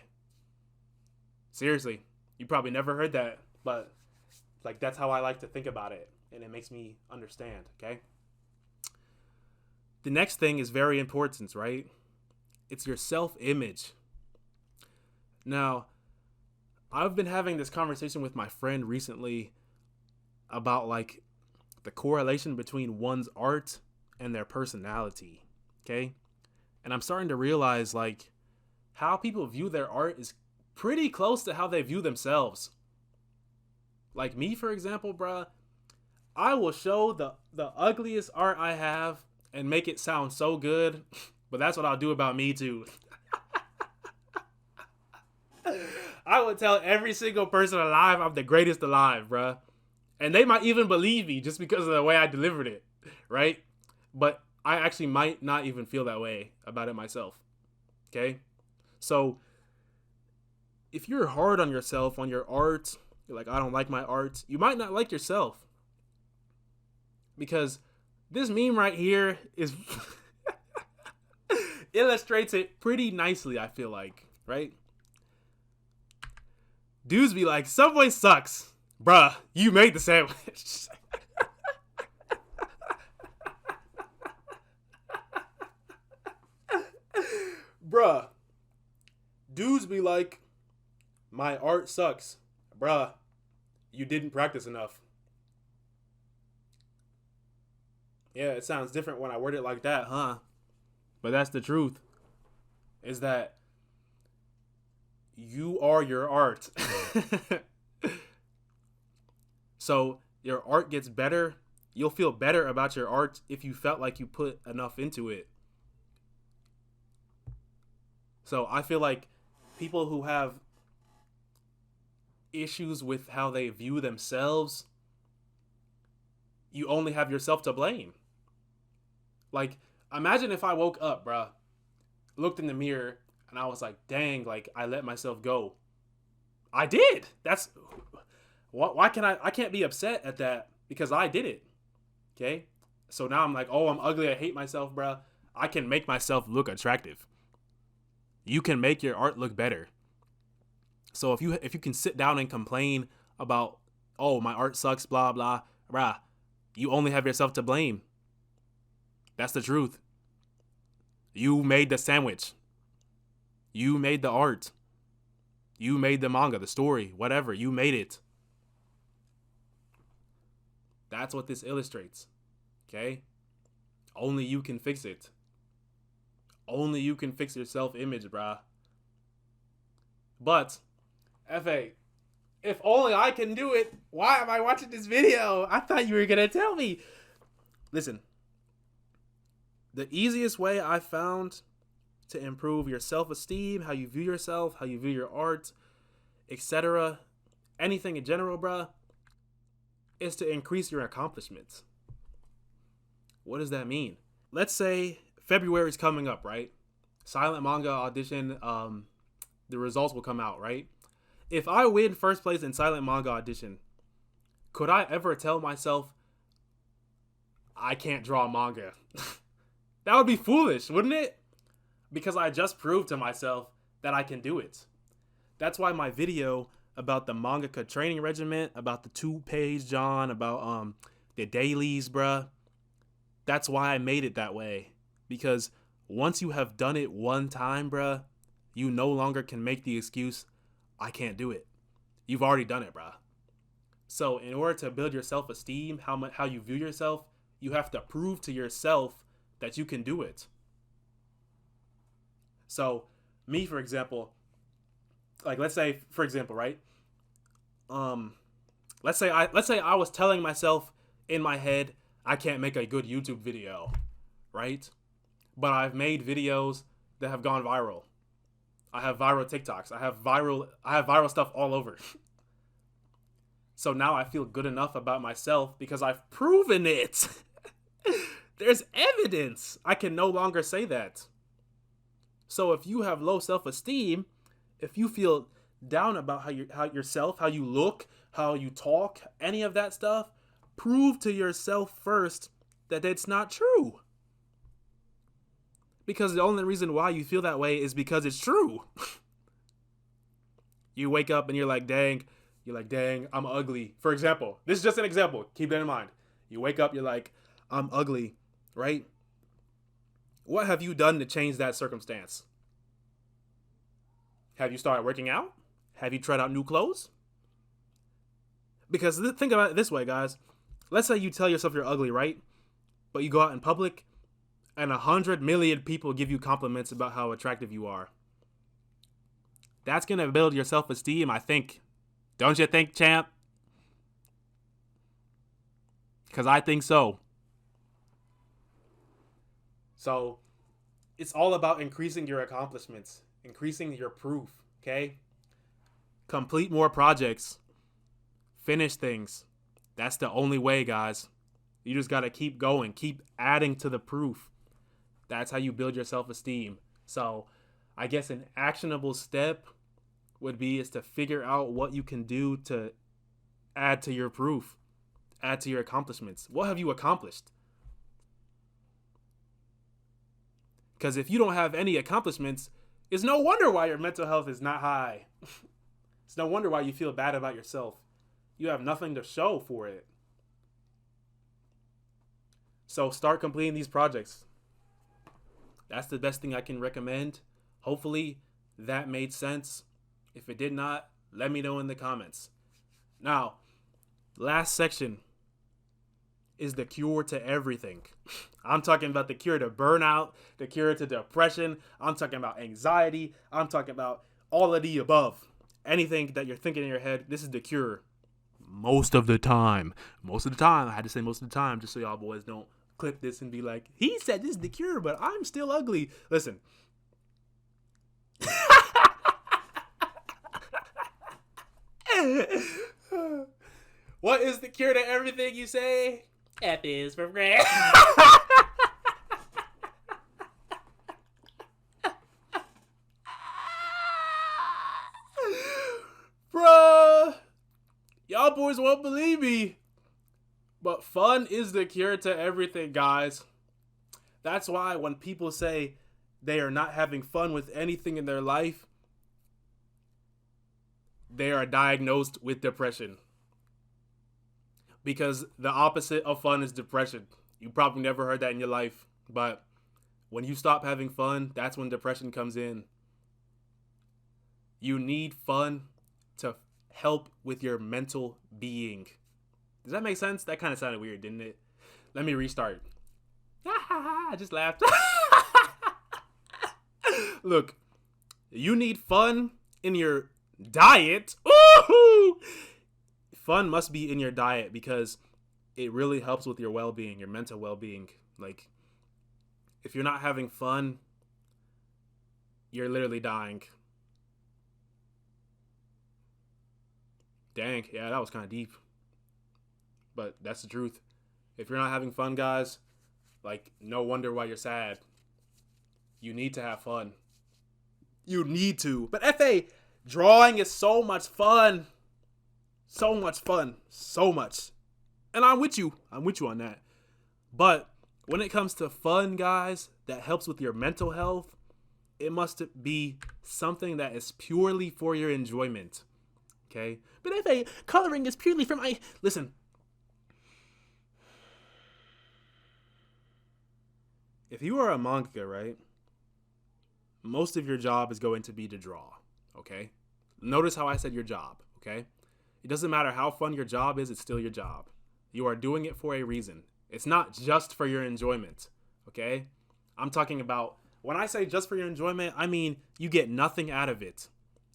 Seriously, you probably never heard that, but like that's how I like to think about it, and it makes me understand, okay? The next thing is very important, right? It's your self-image. Now, I've been having this conversation with my friend recently about like the correlation between one's art and their personality, okay? And I'm starting to realize like how people view their art is pretty close to how they view themselves. Like me, for example, bruh, I will show the ugliest art I have and make it sound so good, but that's what I'll do about me too. I would tell every single person alive I'm the greatest alive, bruh. And they might even believe me just because of the way I delivered it, right? But I actually might not even feel that way about it myself, okay? So if you're hard on yourself, on your art, you're like, I don't like my art, you might not like yourself. Because this meme right here is illustrates it pretty nicely, I feel like, right? Dudes be like, Subway sucks. Bruh, you made the sandwich. Bruh. Dudes be like, my art sucks. Bruh, you didn't practice enough. Yeah, it sounds different when I word it like that, huh? But that's the truth. Is that you are your art. So your art gets better. You'll feel better about your art if you felt like you put enough into it. So I feel like people who have issues with how they view themselves, you only have yourself to blame. Like, imagine if I woke up, bruh, looked in the mirror, and I was like, dang, like, I let myself go. I did. That's... Why can I can't be upset at that because I did it. Okay? So now I'm like, oh, I'm ugly. I hate myself, bruh. I can make myself look attractive. You can make your art look better. So if you can sit down and complain about, oh, my art sucks, blah, blah, bruh, you only have yourself to blame. That's the truth. You made the sandwich. You made the art. You made the manga, the story, whatever. You made it. That's what this illustrates. Okay? Only you can fix it. Only you can fix your self-image, bruh. But, F.A., if only I can do it, why am I watching this video? I thought you were going to tell me. Listen. The easiest way I found to improve your self-esteem, how you view yourself, how you view your art, etc., anything in general, bruh, is to increase your accomplishments. What does that mean? Let's say February's coming up, right? Silent manga audition, the results will come out, right? If I win first place in silent manga audition, could I ever tell myself I can't draw manga? That would be foolish, wouldn't it? Because I just proved to myself that I can do it. That's why my video about the mangaka training regiment, about the 2-page John, about the dailies, bruh. That's why I made it that way. Because once you have done it one time, bruh, you no longer can make the excuse, I can't do it. You've already done it, bruh. So in order to build your self-esteem, how you view yourself, you have to prove to yourself that you can do it. So me, for example, like let's say, for example, right? Let's say I was telling myself in my head I can't make a good YouTube video, right? But I've made videos that have gone viral. I have viral TikToks. I have viral stuff all over. So now I feel good enough about myself because I've proven it. There's evidence. I can no longer say that. So if you have low self-esteem, if you feel down about how yourself, how you look, how you talk, any of that stuff, prove to yourself first that it's not true. Because the only reason why you feel that way is because it's true. You wake up and you're like, dang, I'm ugly. For example, this is just an example. Keep that in mind. You wake up, you're like, I'm ugly, right? What have you done to change that circumstance? Have you started working out? Have you tried out new clothes? Because think about it this way, guys. Let's say you tell yourself you're ugly, right? But you go out in public and 100 million people give you compliments about how attractive you are. That's going to build your self-esteem, I think. Don't you think, champ? Because I think so. So, it's all about increasing your accomplishments, increasing your proof, okay? Complete more projects. Finish things. That's the only way, guys. You just got to keep going. Keep adding to the proof. That's how you build your self-esteem. So, I guess an actionable step would be is to figure out what you can do to add to your proof, add to your accomplishments. What have you accomplished? Because if you don't have any accomplishments, it's no wonder why your mental health is not high. It's no wonder why you feel bad about yourself. You have nothing to show for it. So start completing these projects. That's the best thing I can recommend. Hopefully that made sense. If it did not, let me know in the comments. Now, last section is the cure to everything. I'm talking about the cure to burnout, the cure to depression. I'm talking about anxiety. I'm talking about all of the above. Anything that you're thinking in your head, this is the cure. Most of the time. I had to say most of the time just so y'all boys don't clip this and be like, he said this is the cure, but I'm still ugly. Listen. What is the cure to everything you say? F is for Fred. Bruh. Y'all boys won't believe me. But fun is the cure to everything, guys. That's why when people say they are not having fun with anything in their life, they are diagnosed with depression. Because the opposite of fun is depression. You probably never heard that in your life. But when you stop having fun, that's when depression comes in. You need fun to help with your mental being. Does that make sense? That kind of sounded weird, didn't it? Let me restart. I just laughed. Look, you need fun in your diet. Ooh! Fun must be in your diet because it really helps with your well-being, your mental well-being. Like, if you're not having fun, you're literally dying. Dang, yeah, that was kind of deep. But that's the truth. If you're not having fun, guys, like, no wonder why you're sad. You need to have fun. You need to. But F.A., drawing is so much fun. So much fun. So much. And I'm with you. I'm with you on that. But when it comes to fun, guys, that helps with your mental health, it must be something that is purely for your enjoyment. Okay? But F.A., coloring is purely for my... Listen. If you are a mangaka, right? Most of your job is going to be to draw. Okay? Notice how I said your job. Okay? It doesn't matter how fun your job is, it's still your job. You are doing it for a reason. It's not just for your enjoyment, okay? I'm talking about When I say just for your enjoyment, I mean you get nothing out of it.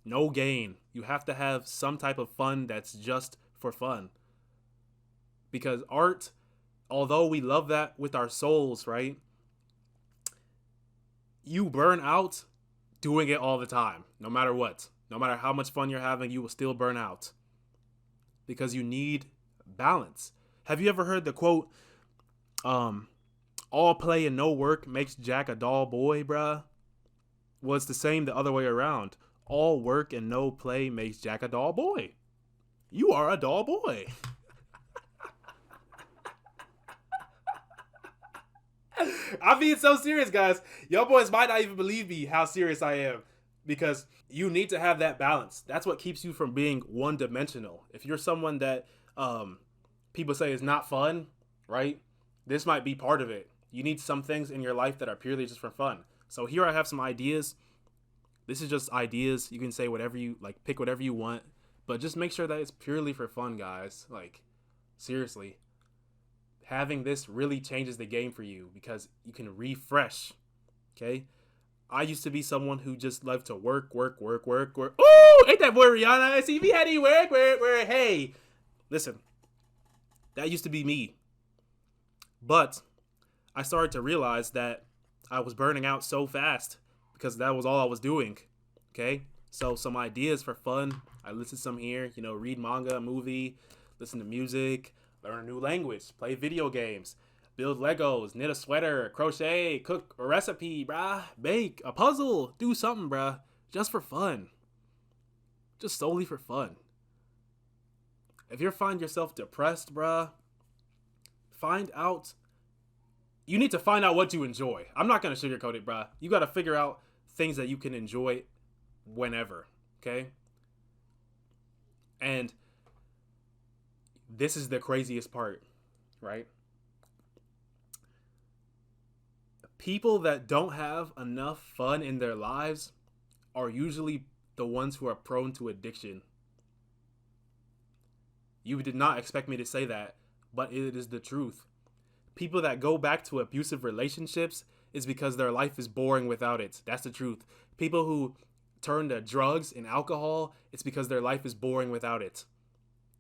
No gain. You have to have some type of fun that's just for fun. Because art, although we love that with our souls, right? You burn out doing it all the time, no matter what. No matter how much fun you're having, you will still burn out. Because you need balance. Have you ever heard the quote, all play and no work makes Jack a dull boy, bruh? Well, it's the same the other way around. All work and no play makes Jack a dull boy. You are a dull boy. I'm being so serious, guys. Y'all boys might not even believe me how serious I am. Because you need to have that balance. That's what keeps you from being one-dimensional. If you're someone that people say is not fun, right? This might be part of it. You need some things in your life that are purely just for fun. So here I have some ideas. This is just ideas. You can say whatever you like, pick whatever you want, but just make sure that it's purely for fun, guys. Like, seriously. Having this really changes the game for you because you can refresh. Okay? I used to be someone who just loved to work. Oh, ain't that boy Rihanna? See me had he work. Hey, listen, that used to be me. But I started to realize that I was burning out so fast because that was all I was doing. Okay, so some ideas for fun. I listed some here. Read manga, movie, listen to music, learn a new language, play video games, build Legos, knit a sweater, crochet, cook a recipe, bruh, bake a puzzle, do something, bruh, just for fun. Just solely for fun. If you find yourself depressed, bruh, you need to find out what you enjoy. I'm not going to sugarcoat it, bruh. You got to figure out things that you can enjoy whenever, okay? And this is the craziest part, right? People that don't have enough fun in their lives are usually the ones who are prone to addiction. You did not expect me to say that, but it is the truth. People that go back to abusive relationships is because their life is boring without it. That's the truth. People who turn to drugs and alcohol, it's because their life is boring without it.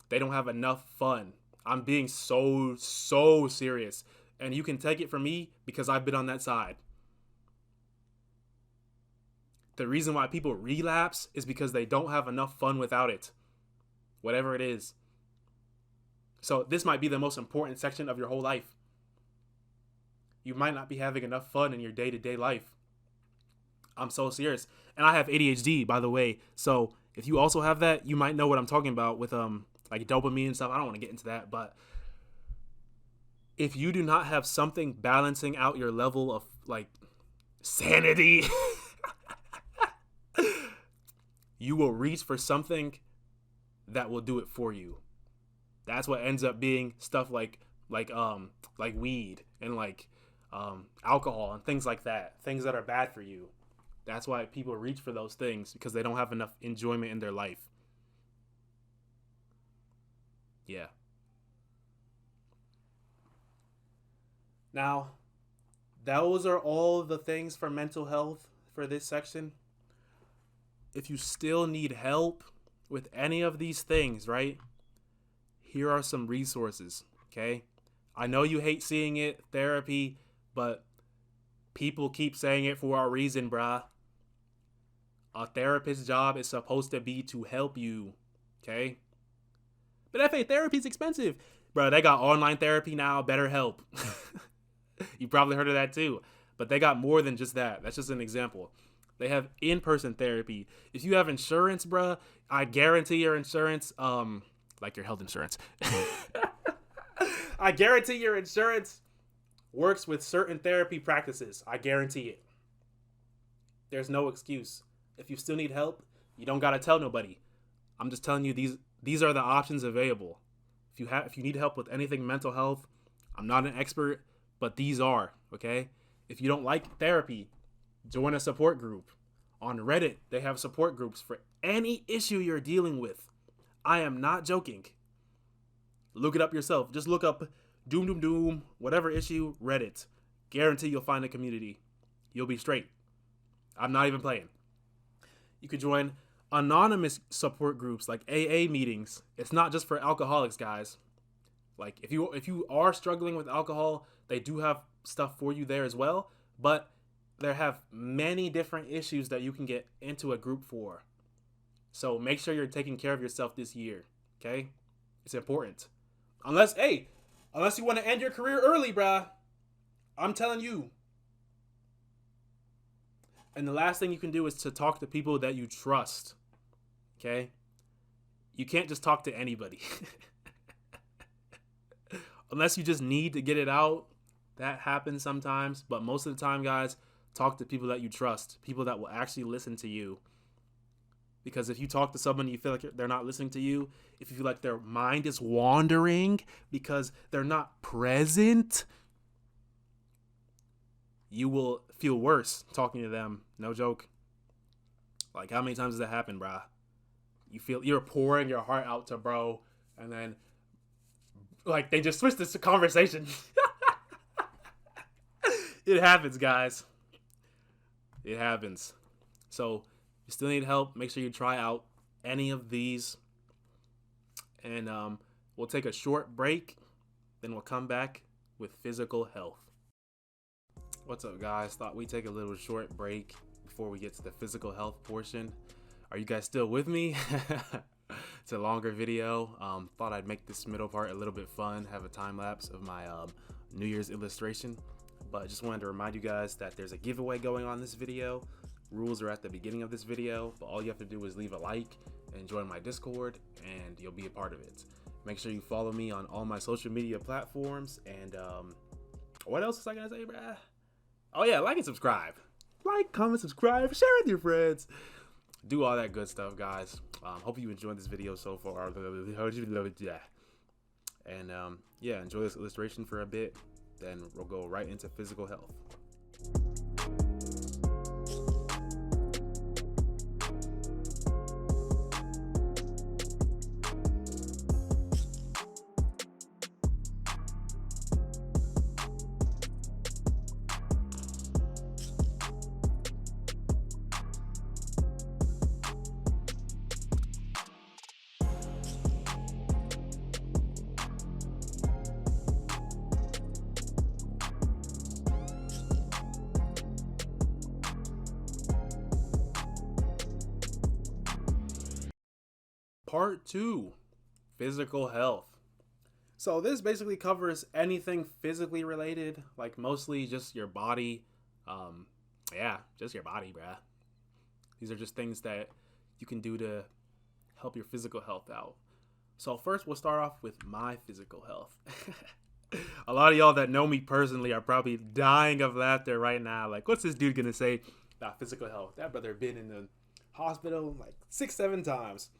They don't have enough fun. I'm being so serious. And you can take it from me because I've been on that side. The reason why people relapse is because they don't have enough fun without it. Whatever it is. So this might be the most important section of your whole life. You might not be having enough fun in your day-to-day life. I'm so serious. And I have ADHD, by the way. So if you also have that, you might know what I'm talking about with like dopamine and stuff. I don't want to get into that, but if you do not have something balancing out your level of like sanity, you will reach for something that will do it for you. That's what ends up being stuff like weed and like alcohol and things like that. Things that are bad for you. That's why people reach for those things, because they don't have enough enjoyment in their life. Yeah. Now, those are all the things for mental health for this section. If you still need help with any of these things, right? Here are some resources, okay? I know you hate seeing it, therapy, but people keep saying it for a reason, bruh. A therapist's job is supposed to be to help you, okay? But FA, therapy is expensive. Bruh, they got online therapy now, BetterHelp. You probably heard of that too. But they got more than just that. That's just an example. They have in-person therapy. If you have insurance, bruh, I guarantee your insurance, like your health insurance. I guarantee your insurance works with certain therapy practices. I guarantee it. There's no excuse. If you still need help, you don't gotta tell nobody. I'm just telling you these are the options available. If you need help with anything mental health, I'm not an expert, but these are, okay? If you don't like therapy, join a support group. On Reddit, they have support groups for any issue you're dealing with. I am not joking. Look it up yourself. Just look up doom, whatever issue, Reddit. Guarantee you'll find a community. You'll be straight. I'm not even playing. You could join anonymous support groups like AA meetings. It's not just for alcoholics, guys. Like if you are struggling with alcohol, they do have stuff for you there as well, but there have many different issues that you can get into a group for. So make sure you're taking care of yourself this year, okay? It's important. Unless you want to end your career early, bruh. I'm telling you. And the last thing you can do is to talk to people that you trust, okay? You can't just talk to anybody. Unless you just need to get it out. That happens sometimes. But most of the time, guys, talk to people that you trust. People that will actually listen to you. Because if you talk to someone and you feel like they're not listening to you, if you feel like their mind is wandering because they're not present, you will feel worse talking to them. No joke. Like, how many times does that happen, bruh? You're pouring your heart out to bro, and then like they just switch this conversation. It happens, guys. It happens. So you still need help. Make sure you try out any of these. And we'll take a short break. Then we'll come back with physical health. What's up, guys? Thought we'd take a little short break before we get to the physical health portion. Are you guys still with me? It's a longer video. Thought I'd make this middle part a little bit fun, have a time lapse of my New Year's illustration. But I just wanted to remind you guys that there's a giveaway going on this video. Rules are at the beginning of this video, but all you have to do is leave a like and join my Discord, and you'll be a part of it. Make sure you follow me on all my social media platforms, and what else was I gonna say, bruh? Oh yeah, like and subscribe. Like, comment, subscribe, share with your friends. Do all that good stuff, guys. Hope you enjoyed this video so far. And yeah, enjoy this illustration for a bit. Then we'll go right into physical health. Part 2, physical health. So this basically covers anything physically related, like mostly just your body. Yeah, just your body, bruh. These are just things that you can do to help your physical health out. So first we'll start off with my physical health. A lot of y'all that know me personally are probably dying of laughter right now. Like, what's this dude gonna say about physical health? That brother been in the hospital like 6-7 times.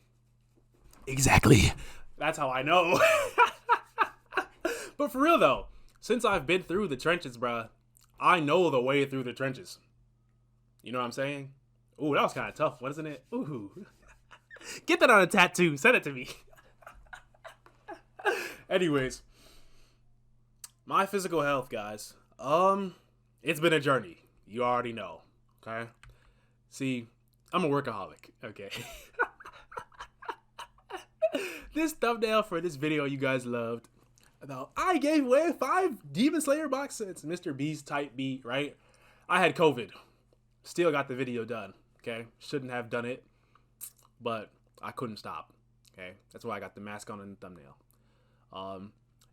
Exactly. That's how I know. But for real though, since I've been through the trenches, bruh, I know the way through the trenches. You know what I'm saying? Ooh, that was kind of tough, wasn't it? Ooh. Get that on a tattoo. Send it to me. Anyways, my physical health, guys. It's been a journey. You already know. Okay? See, I'm a workaholic. Okay. This thumbnail for this video you guys loved about I gave away 5 Demon Slayer box sets, Mr. Beast type beat, right? I had COVID. Still got the video done, okay? Shouldn't have done it, but I couldn't stop, okay? That's why I got the mask on in the thumbnail.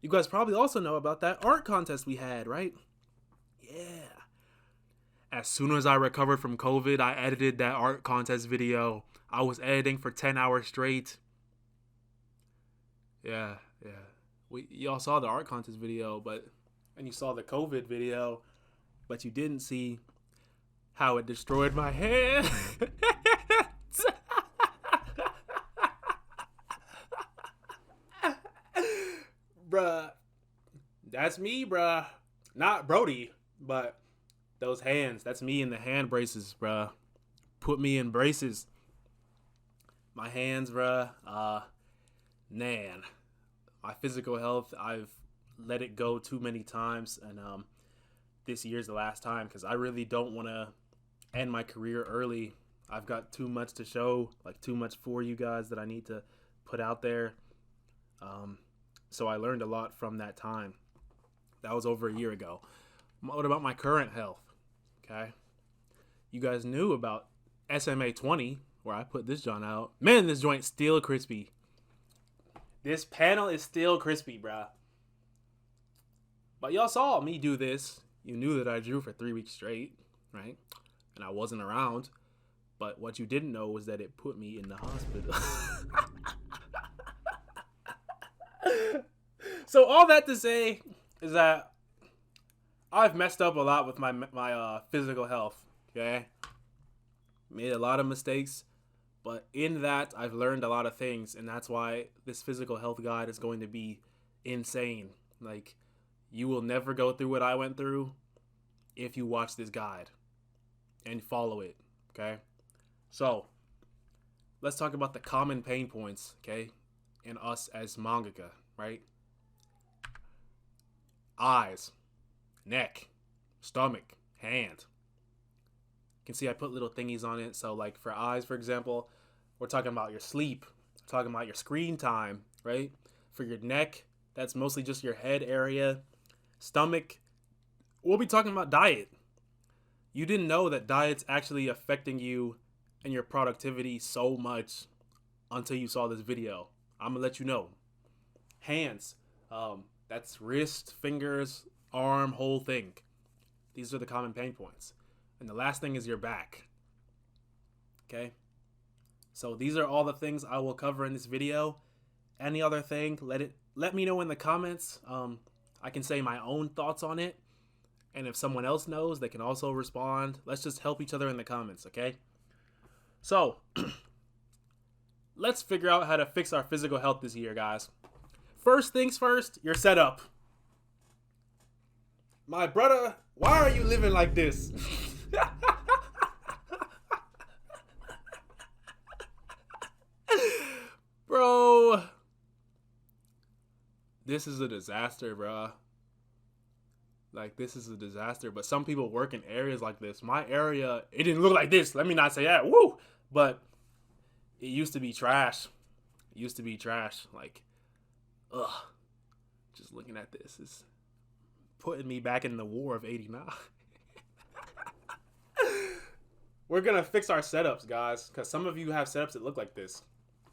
You guys probably also know about that art contest we had, right? Yeah. As soon as I recovered from COVID, I edited that art contest video. I was editing for 10 hours straight. Yeah. Y'all saw the art contest video, and you saw the COVID video, but you didn't see how it destroyed my hands. Bruh. That's me, bruh. Not Brody, but those hands. That's me in the hand braces, bruh. Put me in braces. My hands, bruh. Man, my physical health, I've let it go too many times, and this year's the last time, because I really don't want to end my career early. I've got too much to show, like too much for you guys that I need to put out there. So I learned a lot from that time. That was over a year ago. What about my current health? Okay. You guys knew about SMA 20, where I put this joint out. Man, this joint's still crispy. This panel is still crispy, bruh. But y'all saw me do this. You knew that I drew for 3 weeks straight, right? And I wasn't around. But what you didn't know was that it put me in the hospital. So all that to say is that I've messed up a lot with my physical health, okay? Made a lot of mistakes, but in that I've learned a lot of things, and that's why this physical health guide is going to be insane. Like, you will never go through what I went through if you watch this guide and follow it, okay? So, let's talk about the common pain points, okay, in us as mangaka, right? Eyes, neck, stomach, hand. You can see I put little thingies on it. So like for eyes, for example, we're talking about your sleep, we're talking about your screen time, right? For your neck, that's mostly just your head area. Stomach, we'll be talking about diet. You didn't know that diet's actually affecting you and your productivity so much until you saw this video. I'm gonna let you know. Hands, that's wrist, fingers, arm, whole thing. These are the common pain points. And the last thing is your back. Okay? So these are all the things I will cover in this video. Any other thing, let me know in the comments. I can say my own thoughts on it. And if someone else knows, they can also respond. Let's just help each other in the comments, okay? So, let's figure out how to fix our physical health this year, guys. First things first, your setup. My brother, why are you living like this? Bro, this is a disaster, bro. Like, this is a disaster. But some people work in areas like this. My area, it didn't look like this. Let me not say that. Woo! But it used to be trash. It used to be trash. Like, ugh. Just looking at this is putting me back in the war of 89. We're going to fix our setups, guys. Because some of you have setups that look like this.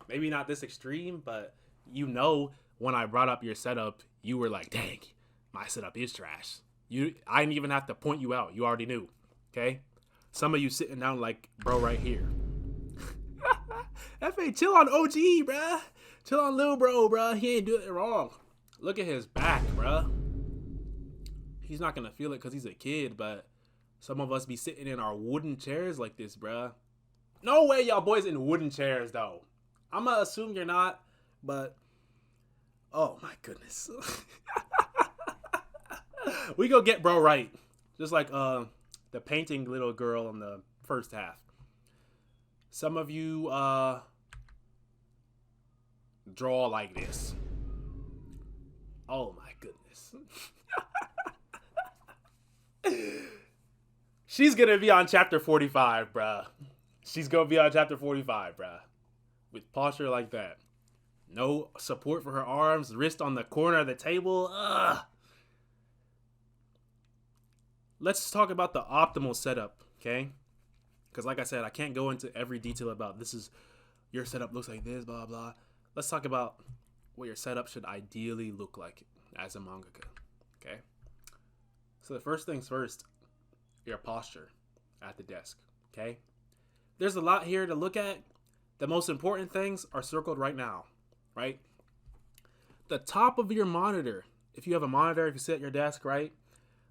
Maybe not this extreme, but you know when I brought up your setup, you were like, dang, my setup is trash. I didn't even have to point you out. You already knew, okay? Some of you sitting down like, bro, right here. F.A. chill on OG, bruh. Chill on Lil Bro, bruh. He ain't doing it wrong. Look at his back, bruh. He's not going to feel it because he's a kid, but some of us be sitting in our wooden chairs like this, bruh. No way y'all boys in wooden chairs, though. I'm going to assume you're not, but oh my goodness. We go get bro right. Just like the painting little girl in the first half. Some of you draw like this. Oh my goodness. She's going to be on chapter 45, bruh. She's going to be on chapter 45, bruh. With posture like that. No support for her arms. Wrist on the corner of the table. Ugh. Let's talk about the optimal setup, okay? Because like I said, I can't go into every detail about this is your setup looks like this, blah, blah. Let's talk about what your setup should ideally look like as a mangaka, okay? So the first things first, your posture at the desk, okay? There's a lot here to look at. The most important things are circled right now, right? The top of your monitor, if you have a monitor, if you sit at your desk, right?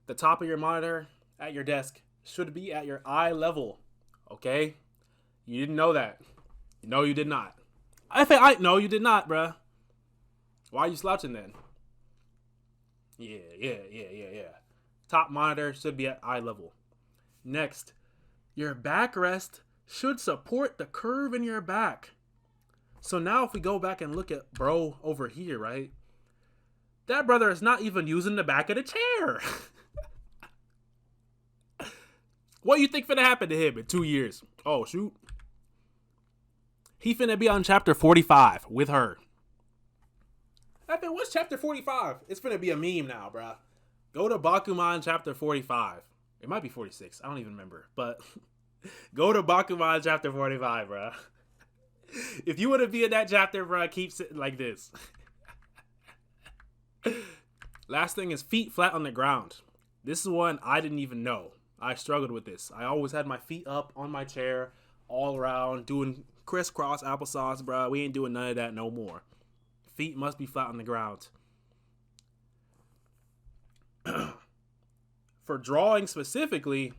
The top of your monitor at your desk should be at your eye level, okay? You didn't know that. No, you did not. No, you did not, bruh. Why are you slouching then? Yeah. Top monitor should be at eye level. Next, your backrest should support the curve in your back. So now if we go back and look at bro over here, right? That brother is not even using the back of the chair. What do you think finna happen to him in 2 years? Oh, shoot. He finna be on chapter 45 with her. I mean, what's chapter 45? It's finna be a meme now, bruh. Go to Bakuman chapter 45. It might be 46. I don't even remember. But go to Bakuman chapter 45, bruh. If you want to be in that chapter, bruh, keep sitting like this. Last thing is feet flat on the ground. This is one I didn't even know. I struggled with this. I always had my feet up on my chair, all around, doing crisscross applesauce, bruh. We ain't doing none of that no more. Feet must be flat on the ground. For drawing specifically,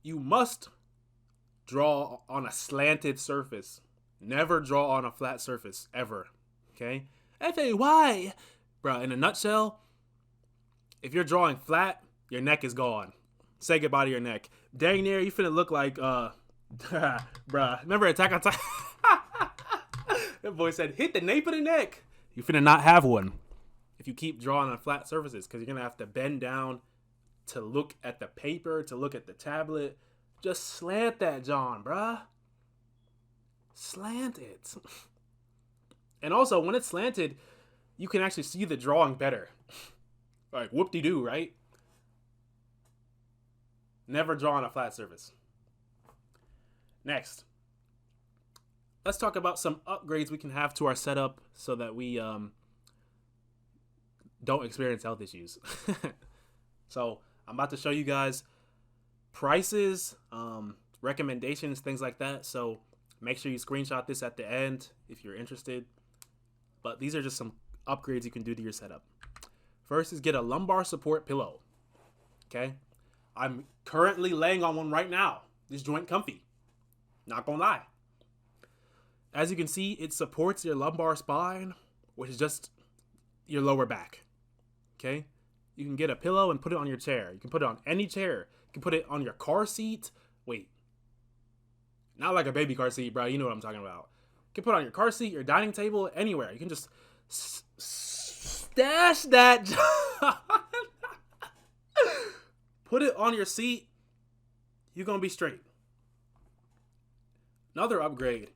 you must draw on a slanted surface. Never draw on a flat surface, ever. Okay? Efe, why? Bruh, in a nutshell, if you're drawing flat, your neck is gone. Say goodbye to your neck. Dang near, you finna look like, bruh. Remember Attack on Titan? That boy said, hit the nape of the neck. You finna not have one if you keep drawing on flat surfaces, because you're gonna have to bend down to look at the paper, to look at the tablet. Just slant that, John, bruh. Slant it. And also, when it's slanted, you can actually see the drawing better. Like, whoop-de-doo, right? Never draw on a flat surface. Next, let's talk about some upgrades we can have to our setup so that we don't experience health issues. So I'm about to show you guys prices, recommendations, things like that. So make sure you screenshot this at the end if you're interested. But these are just some upgrades you can do to your setup. First is get a lumbar support pillow. Okay? I'm currently laying on one right now. This joint comfy. Not gonna lie. As you can see, it supports your lumbar spine, which is just your lower back. Okay? You can get a pillow and put it on your chair. You can put it on any chair. You can put it on your car seat. Wait. Not like a baby car seat, bro. You know what I'm talking about. You can put it on your car seat, your dining table, anywhere. You can just stash that. Put it on your seat. You're going to be straight. Another upgrade.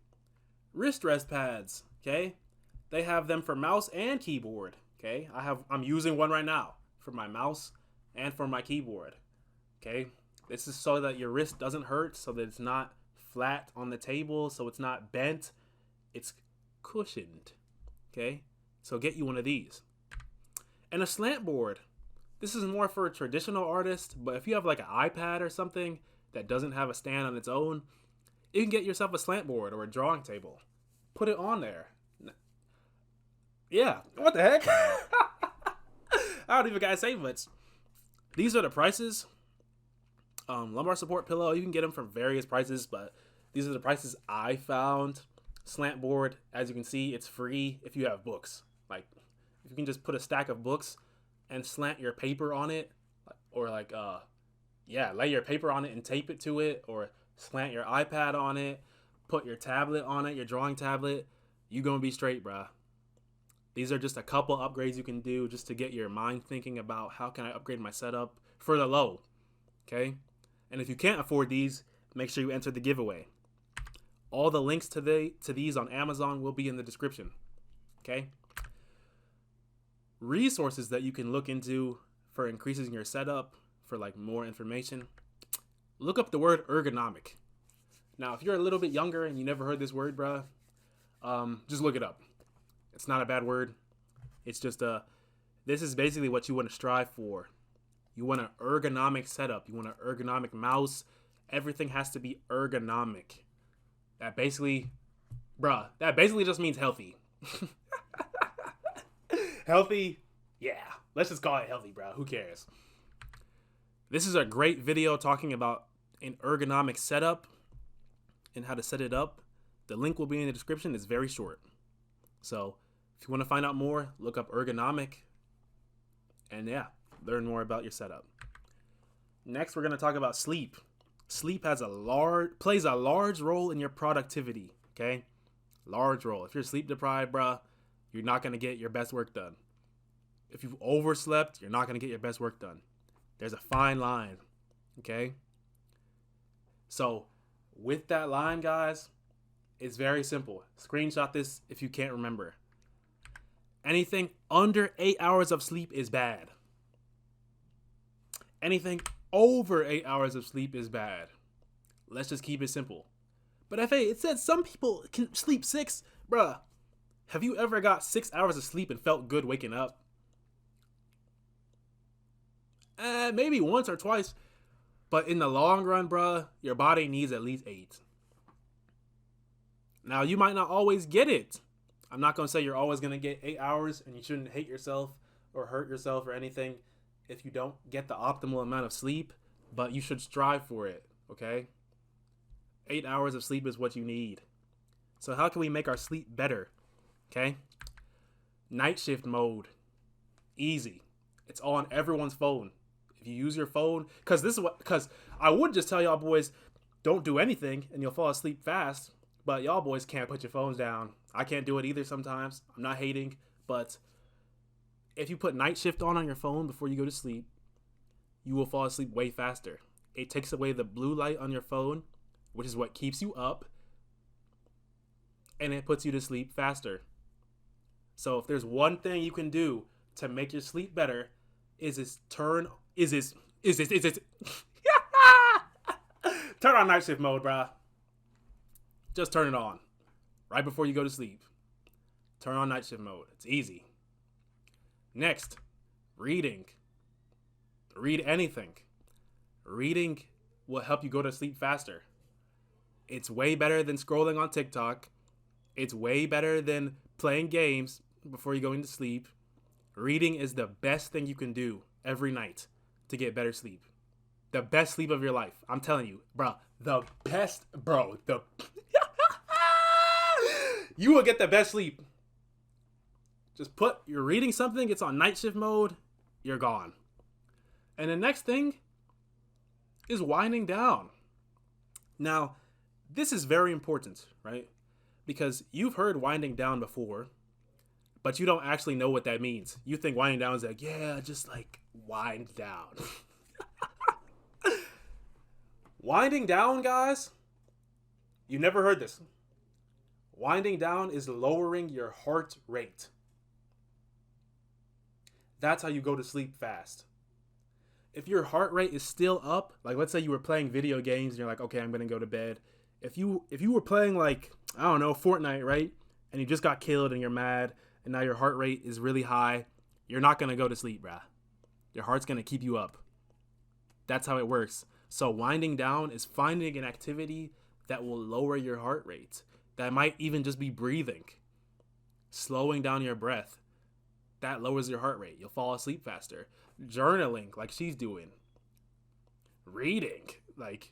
Wrist rest pads. Okay? They have them for mouse and keyboard. Okay? I'm using one right now for my mouse and for my keyboard. Okay? This is so that your wrist doesn't hurt, so that it's not flat on the table, so it's not bent. It's cushioned. Okay? So get you one of these. And a slant board. This is more for a traditional artist, but if you have like an iPad or something that doesn't have a stand on its own, you can get yourself a slant board or a drawing table. Put it on there. Yeah, what the heck? I don't even gotta say much. These are the prices. Lumbar support pillow, you can get them from various prices, but these are the prices I found. Slant board, as you can see, it's free if you have books. Like, if you can just put a stack of books and slant your paper on it, or like, lay your paper on it and tape it to it, or slant your iPad on it, put your tablet on it, your drawing tablet, you gonna be straight, bruh. These are just a couple upgrades you can do just to get your mind thinking about how can I upgrade my setup for the low, okay? And if you can't afford these, make sure you enter the giveaway. All the links to these on Amazon will be in the description, okay? Resources that you can look into for increasing your setup, for like more information. Look up the word ergonomic. Now, if you're a little bit younger and you never heard this word, bruh, just look it up. It's not a bad word. It's just this is basically what you want to strive for. You want an ergonomic setup. You want an ergonomic mouse. Everything has to be ergonomic. That basically just means healthy. Healthy? Yeah. Let's just call it healthy, bro. Who cares? This is a great video talking about an ergonomic setup and how to set it up. The link will be in the description. It's very short. So if you want to find out more, look up ergonomic and learn more about your setup. Next, we're going to talk about sleep. Sleep plays a large role in your productivity, okay? Large role. If you're sleep deprived, bruh, you're not going to get your best work done. If you've overslept, you're not going to get your best work done. There's a fine line, okay? So with that line, guys, it's very simple. Screenshot this if you can't remember. Anything under 8 hours of sleep is bad. Anything over 8 hours of sleep is bad. Let's just keep it simple. But it said some people can sleep 6. Bruh, have you ever got 6 hours of sleep and felt good waking up? Maybe once or twice. But in the long run, bruh, your body needs at least 8. Now, you might not always get it. I'm not going to say you're always going to get 8 hours, and you shouldn't hate yourself or hurt yourself or anything if you don't get the optimal amount of sleep, but you should strive for it, okay? 8 hours of sleep is what you need. So how can we make our sleep better? Okay? Night shift mode. Easy. It's on everyone's phone. If you use your phone, because I would just tell y'all boys, don't do anything and you'll fall asleep fast, but y'all boys can't put your phones down. I can't do it either sometimes. I'm not hating, but if you put night shift on your phone before you go to sleep, you will fall asleep way faster. It takes away the blue light on your phone, which is what keeps you up, and it puts you to sleep faster. So if there's one thing you can do to make your sleep better, turn on night shift mode, bruh. Just turn it on right before you go to sleep. Turn on night shift mode. It's easy. Next, reading. Read anything. Reading will help you go to sleep faster. It's way better than scrolling on TikTok. It's way better than playing games before you go into sleep. Reading is the best thing you can do every night to get better sleep. The best sleep of your life. I'm telling you, bro. The best, bro. You will get the best sleep. Just you're reading something, it's on night shift mode, you're gone. And the next thing is winding down. Now, this is very important, right? Because you've heard winding down before, but you don't actually know what that means. You think winding down is like, yeah, just like wind down. Winding down, guys, you never heard this. Winding down is lowering your heart rate. That's how you go to sleep fast. If your heart rate is still up, like let's say you were playing video games and you're like, okay, I'm going to go to bed. If you were playing like, I don't know, Fortnite, right? And you just got killed and you're mad and now your heart rate is really high, you're not going to go to sleep, bruh. Your heart's going to keep you up. That's how it works. So winding down is finding an activity that will lower your heart rate. That might even just be breathing. Slowing down your breath. That lowers your heart rate. You'll fall asleep faster. Journaling, like she's doing. Reading, like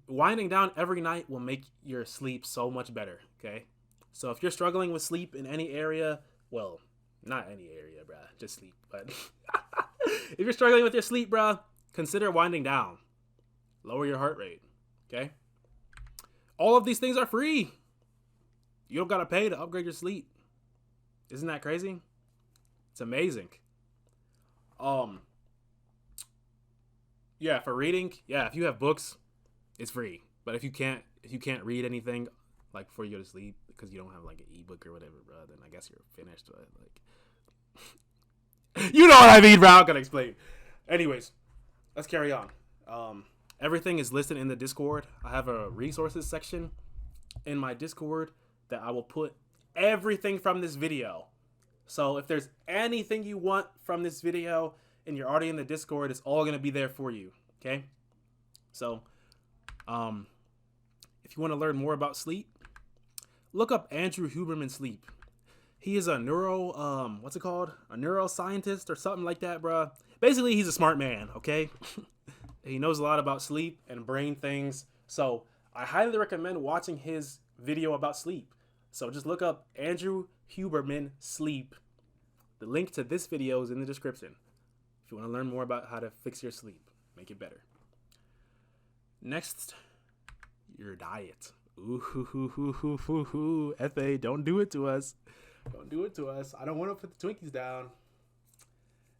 winding down every night will make your sleep so much better, okay? So if you're struggling with sleep in any area, well, not any area, bruh, just sleep. But if you're struggling with your sleep, bruh, consider winding down. Lower your heart rate, okay? All of these things are free. You don't gotta pay to upgrade your sleep. Isn't that crazy? It's amazing. Yeah, for reading, yeah, if you have books, it's free. But if you can't read anything like before you go to sleep because you don't have like an ebook or whatever, bro, then I guess you're finished. But like, you know what I mean, bro? I'm gonna explain. Anyways, let's carry on. Everything is listed in the Discord. I have a resources section in my Discord that I will put everything from this video. So if there's anything you want from this video and you're already in the Discord, it's all going to be there for you. Okay? So, if you want to learn more about sleep, look up Andrew Huberman Sleep. He is a what's it called? A neuroscientist or something like that, bruh. Basically, he's a smart man, okay? He knows a lot about sleep and brain things. So I highly recommend watching his video about sleep. So just look up Andrew Huberman Sleep. The link to this video is in the description. If you want to learn more about how to fix your sleep, make it better. Next, your diet. Ooh, F.A., don't do it to us. Don't do it to us. I don't want to put the Twinkies down.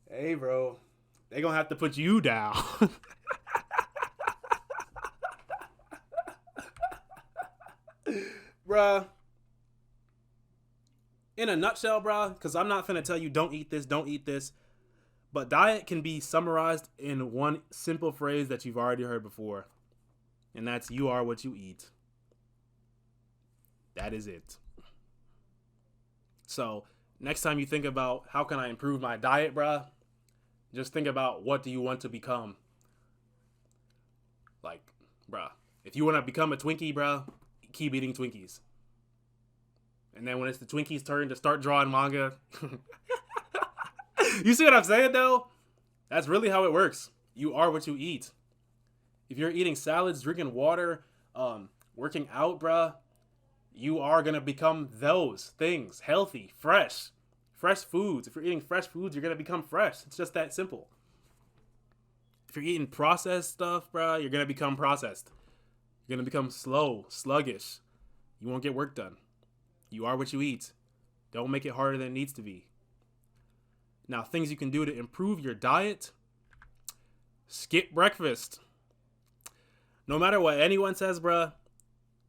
Hey, bro. They gonna have to put you down. Bruh. In a nutshell, bruh, because I'm not finna tell you don't eat this. But diet can be summarized in one simple phrase that you've already heard before. And that's you are what you eat. That is it. So, next time you think about how can I improve my diet, bruh, just think about what do you want to become. Like, bruh, if you want to become a Twinkie, bruh, keep eating Twinkies. And then when it's the Twinkies' turn to start drawing manga, you see what I'm saying, though? That's really how it works. You are what you eat. If you're eating salads, drinking water, working out, bruh, you are going to become those things. Healthy, fresh foods. If you're eating fresh foods, you're going to become fresh. It's just that simple. If you're eating processed stuff, bruh, you're going to become processed. You're going to become slow, sluggish. You won't get work done. You are what you eat. Don't make it harder than it needs to be. Now, things you can do to improve your diet. Skip breakfast. No matter what anyone says, bruh,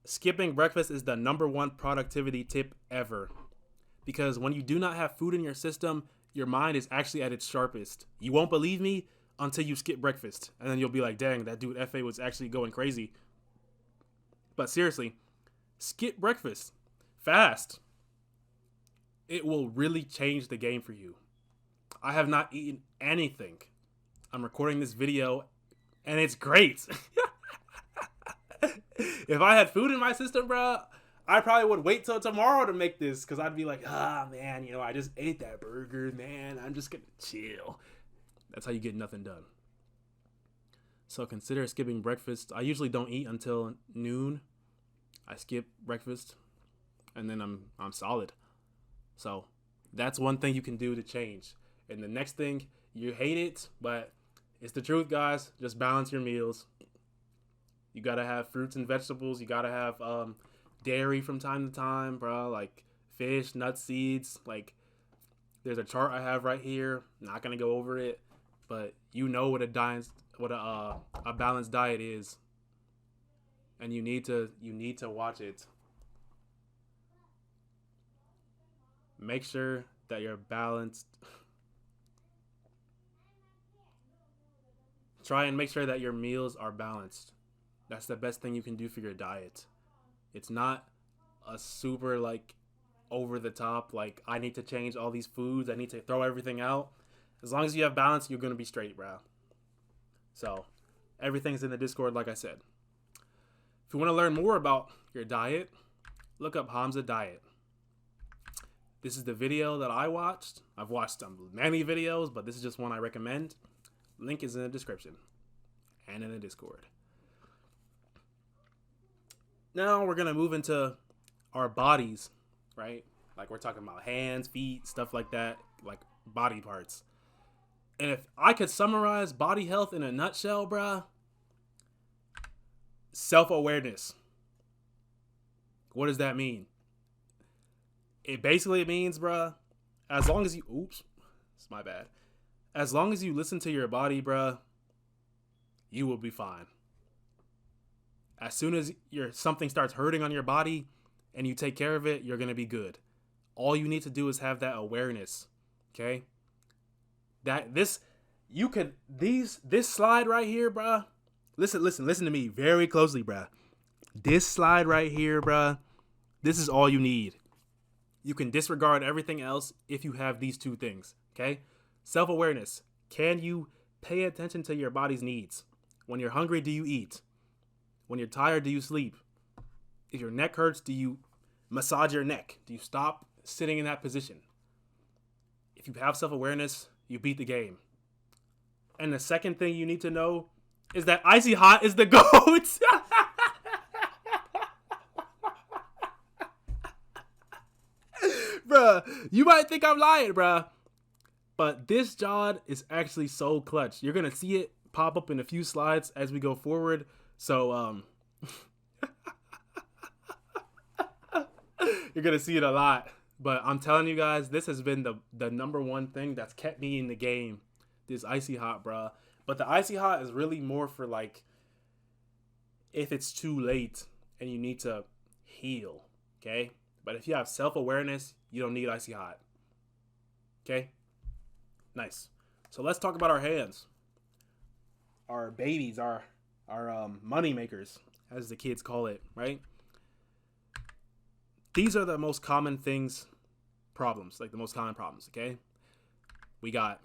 skipping breakfast is the #1 productivity tip ever. Because when you do not have food in your system, your mind is actually at its sharpest. You won't believe me until you skip breakfast. And then you'll be like, dang, that dude F.A. was actually going crazy. But seriously, skip breakfast. Fast. It will really change the game for you. I have not eaten anything. I'm recording this video, and it's great. If I had food in my system, bro, I probably would wait till tomorrow to make this, because I'd be like, man, I just ate that burger, man. I'm just going to chill. That's how you get nothing done. So consider skipping breakfast. I usually don't eat until noon. I skip breakfast, and then I'm solid. So that's one thing you can do to change. And the next thing, you hate it, but it's the truth, guys. Just balance your meals. You gotta have fruits and vegetables. You gotta have dairy from time to time, bro. Like fish, nuts, seeds. Like there's a chart I have right here. Not gonna go over it, but you know what a balanced diet is, and you need to watch it. Make sure that you're balanced. Try and make sure that your meals are balanced. That's the best thing you can do for your diet. It's not a super over the top, I need to change all these foods, I need to throw everything out. As long as you have balance, you're going to be straight, bro. So, everything's in the Discord, like I said. If you want to learn more about your diet, look up Hamza Diet. This is the video that I watched. I've watched many videos, but this is just one I recommend. Link is in the description and in the Discord. Now we're going to move into our bodies, right? Like we're talking about hands, feet, stuff like that, like body parts. And if I could summarize body health in a nutshell, bruh, self-awareness. What does that mean? It basically means, bruh, as long as you... Oops, it's my bad. As long as you listen to your body, bruh, you will be fine. As soon as something starts hurting on your body and you take care of it, you're going to be good. All you need to do is have that awareness, okay? This slide right here, bruh. Listen to me very closely, bruh. This slide right here, bruh, this is all you need. You can disregard everything else if you have these two things, okay? Self-awareness. Can you pay attention to your body's needs? When you're hungry, do you eat? When you're tired, do you sleep? If your neck hurts, do you massage your neck? Do you stop sitting in that position? If you have self-awareness, you beat the game. And the second thing you need to know is that Icy Hot is the GOAT. Bruh, you might think I'm lying, bruh. But this Jod is actually so clutch. You're going to see it pop up in a few slides as we go forward. So, you're going to see it a lot. But I'm telling you guys, this has been the #1 thing that's kept me in the game. This Icy Hot, bruh. But the Icy Hot is really more for if it's too late and you need to heal. Okay? But if you have self-awareness, you don't need icy hot. Okay? Nice. So let's talk about our hands. Our babies, our money makers, as the kids call it, right? These are the most common problems, like the most common problems, okay? We got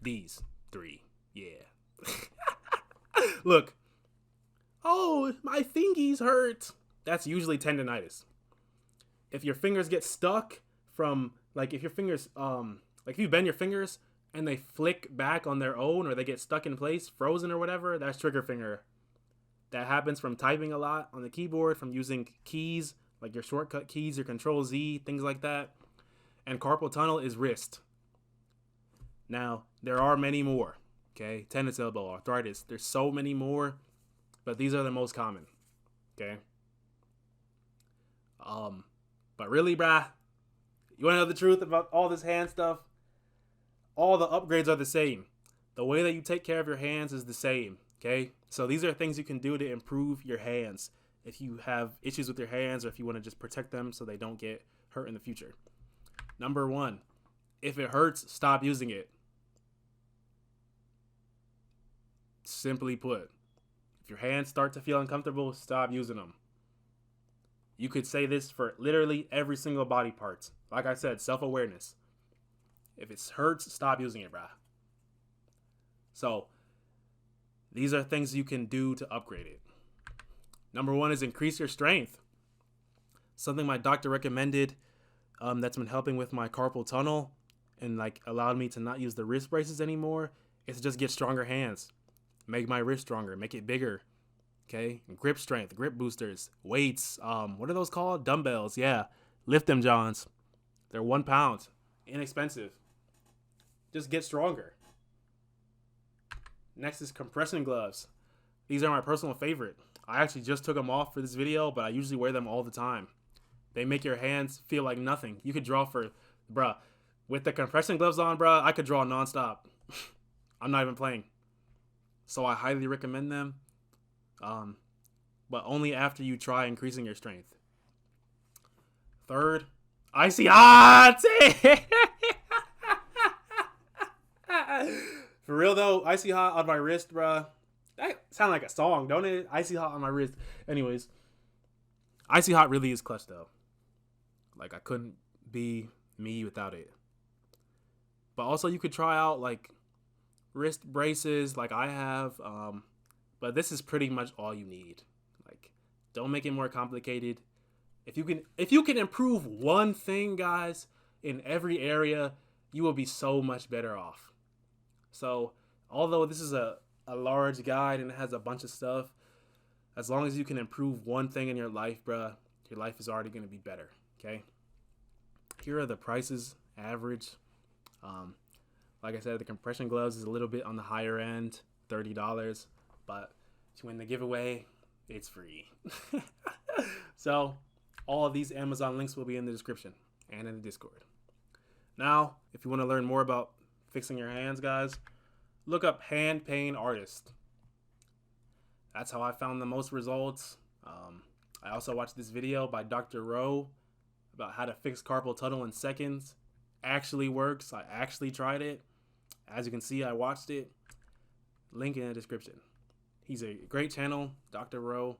these 3. Yeah. Look. Oh, my fingies hurt. That's usually tendonitis. If your fingers get stuck from, like, if your fingers, like if you bend your fingers and they flick back on their own, or they get stuck in place, frozen or whatever, that's trigger finger. That happens from typing a lot on the keyboard, from using keys, like your shortcut keys, your Control Z, things like that. And carpal tunnel is wrist. Now, there are many more, okay? Tennis elbow, arthritis. There's so many more, but these are the most common, okay? But really, brah, you want to know the truth about all this hand stuff? All the upgrades are the same. The way that you take care of your hands is the same, okay? So these are things you can do to improve your hands if you have issues with your hands, or if you want to just protect them so they don't get hurt in the future. Number 1, if it hurts, stop using it. Simply put, if your hands start to feel uncomfortable, stop using them. You could say this for literally every single body part. Like I said, self-awareness. If it hurts, stop using it, brah. So, these are things you can do to upgrade it. Number 1 is increase your strength. Something my doctor recommended that's been helping with my carpal tunnel and like allowed me to not use the wrist braces anymore is to just get stronger hands. Make my wrist stronger, make it bigger. Okay? Grip strength, grip boosters, weights, what are those called? Dumbbells, yeah. Lift them, Johns. They're 1 pound. Inexpensive. Just get stronger. Next is compression gloves. These are my personal favorite. I actually just took them off for this video, but I usually wear them all the time. They make your hands feel like nothing. You could draw bruh, with the compression gloves on, bruh, I could draw nonstop. I'm not even playing. So I highly recommend them. But only after you try increasing your strength. Third, icy hot! For real though, icy hot on my wrist, bruh. That sounds like a song, don't it? Icy hot on my wrist. Anyways, icy hot really is clutch though. Like, I couldn't be me without it. But also you could try out like wrist braces like I have. But this is pretty much all you need. Like, don't make it more complicated. If you can improve one thing, guys, in every area, you will be so much better off. So, although this is a large guide and it has a bunch of stuff, as long as you can improve one thing in your life, bruh, your life is already going to be better, okay? Here are the prices, average. Like I said, the compression gloves is a little bit on the higher end, $30. But to win the giveaway, it's free. So, all of these Amazon links will be in the description and in the Discord. Now, if you want to learn more about fixing your hands, guys, look up hand pain artist. That's how I found the most results. I also watched this video by Dr. Rowe about how to fix carpal tunnel in seconds. Actually works. I actually tried it. As you can see, I watched it. Link in the description. He's a great channel, Dr. Rowe.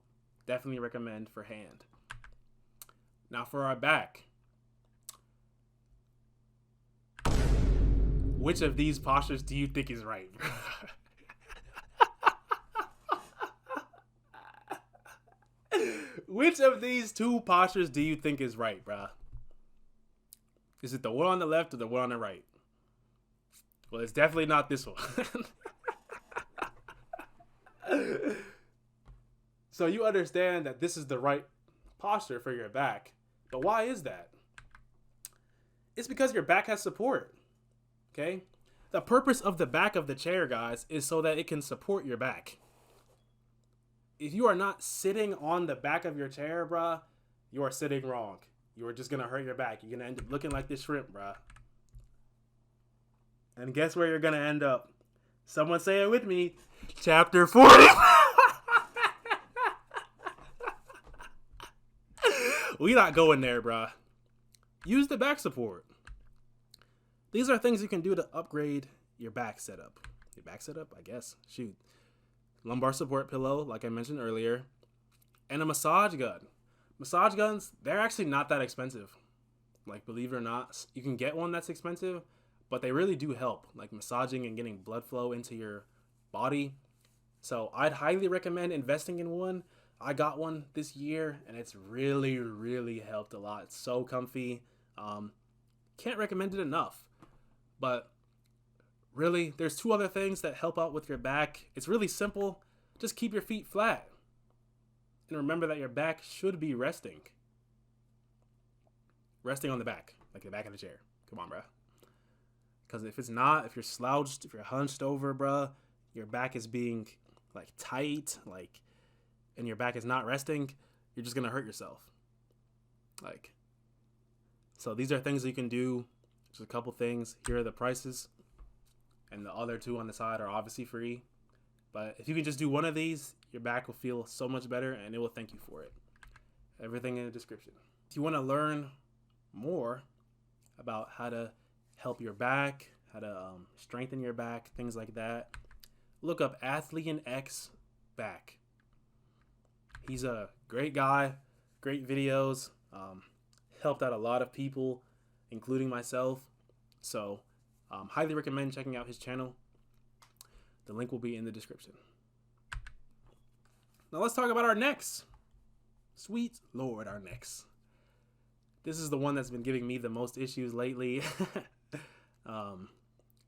Definitely recommend for hand. Now for our back. Which of these postures do you think is right? Which of these 2 postures do you think is right, bruh? Is it the one on the left or the one on the right? Well, it's definitely not this one. So you understand that this is the right posture for your back. But why is that? It's because your back has support. Okay? The purpose of the back of the chair, guys, is so that it can support your back. If you are not sitting on the back of your chair, bruh, you are sitting wrong. You are just going to hurt your back. You're going to end up looking like this shrimp, bruh. And guess where you're going to end up? Someone say it with me. Chapter 40. We not going there, bruh. Use the back support. These are things you can do to upgrade your back setup. Your back setup, I guess. Shoot. Lumbar support pillow, like I mentioned earlier. And a massage gun. Massage guns, they're actually not that expensive. Like, believe it or not, you can get one that's expensive, but they really do help. Like, massaging and getting blood flow into your body. So, I'd highly recommend investing in one. I got one this year, and it's really, really helped a lot. It's so comfy. Can't recommend it enough. But really, there's 2 other things that help out with your back. It's really simple. Just keep your feet flat. And remember that your back should be resting. Resting on the back, like the back of the chair. Come on, bruh. Because if it's not, if you're slouched, if you're hunched over, bruh, your back is being like tight, like, and your back is not resting, you're just going to hurt yourself. Like, so these are things that you can do. Just a couple things. Here are the prices. And the other 2 on the side are obviously free. But if you can just do one of these, your back will feel so much better and it will thank you for it. Everything in the description. If you want to learn more about how to help your back, how to strengthen your back, things like that, look up Athlean X Back. He's a great guy, great videos, helped out a lot of people, including myself. So highly recommend checking out his channel. The link will be in the description. Now let's talk about our necks. Sweet Lord, our necks. This is the one that's been giving me the most issues lately.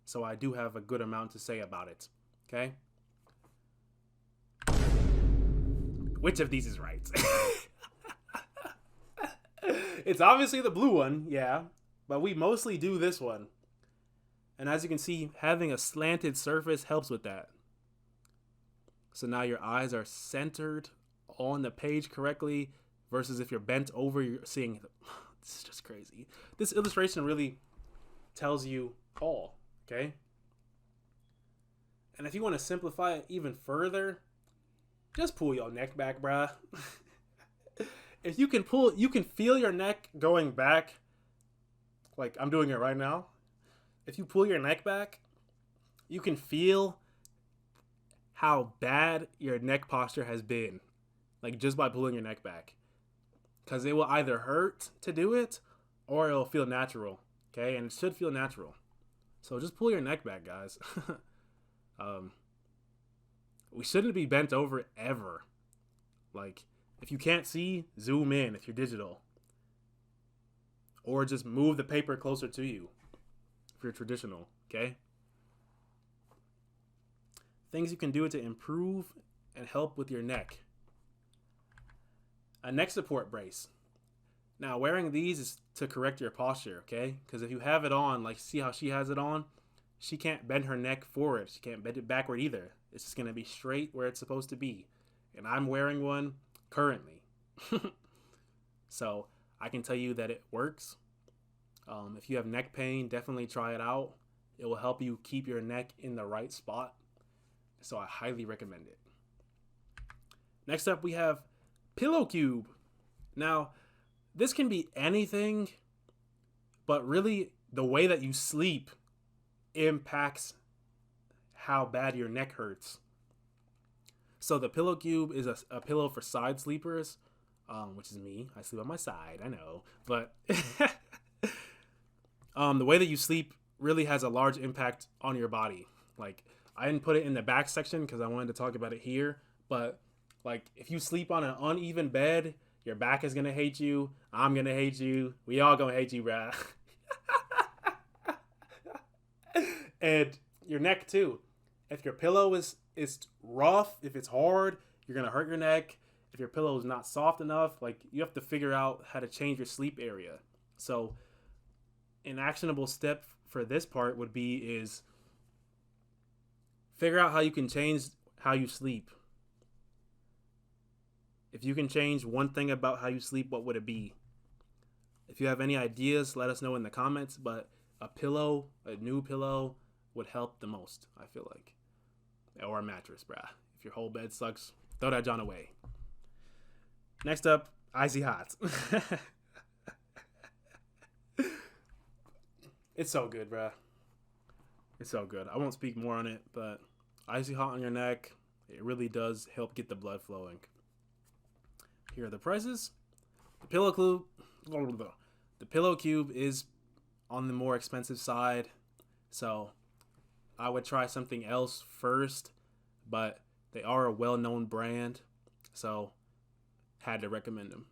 So I do have a good amount to say about it. Okay? Which of these is right? It's obviously the blue one, yeah. But we mostly do this one. And as you can see, having a slanted surface helps with that. So now your eyes are centered on the page correctly versus if you're bent over, you're seeing... This is just crazy. This illustration really tells you all, okay? And if you want to simplify it even further, just pull your neck back, bruh. If you can pull, you can feel your neck going back. Like I'm doing it right now. If you pull your neck back, you can feel how bad your neck posture has been. Like just by pulling your neck back. Because it will either hurt to do it or it'll feel natural. Okay? And it should feel natural. So just pull your neck back, guys. We shouldn't be bent over ever. Like, if you can't see, zoom in if you're digital. Or just move the paper closer to you if you're traditional. Okay? Things you can do to improve and help with your neck. A neck support brace. Now, wearing these is to correct your posture, okay? Because if you have it on, like see how she has it on, she can't bend her neck forward. She can't bend it backward either. It's just going to be straight where it's supposed to be. And I'm wearing one currently. So I can tell you that it works. If you have neck pain, definitely try it out. It will help you keep your neck in the right spot. So I highly recommend it. Next up, we have Pillow Cube. Now, this can be anything, but really the way that you sleep impacts how bad your neck hurts. So the Pillow Cube is a pillow for side sleepers, which is me. I sleep on my side, I know. But the way that you sleep really has a large impact on your body. Like, I didn't put it in the back section because I wanted to talk about it here, but like, if you sleep on an uneven bed, your back is going to hate you. I'm going to hate you. We all going to hate you, bruh. And your neck, too. If your pillow is rough, if it's hard, you're going to hurt your neck. If your pillow is not soft enough, like, you have to figure out how to change your sleep area. So, an actionable step for this part would be is figure out how you can change how you sleep. If you can change one thing about how you sleep, what would it be? If you have any ideas, let us know in the comments. But a pillow, a new pillow, would help the most, I feel like. Or a mattress, bruh. If your whole bed sucks, throw that John away. Next up, Icy hot. It's so good, bruh. It's so good. I won't speak more on it, but icy hot on your neck, it really does help get the blood flowing. Here are the prices. The pillow cube is on the more expensive side, so I would try something else first, but they are a well-known brand, so had to recommend them.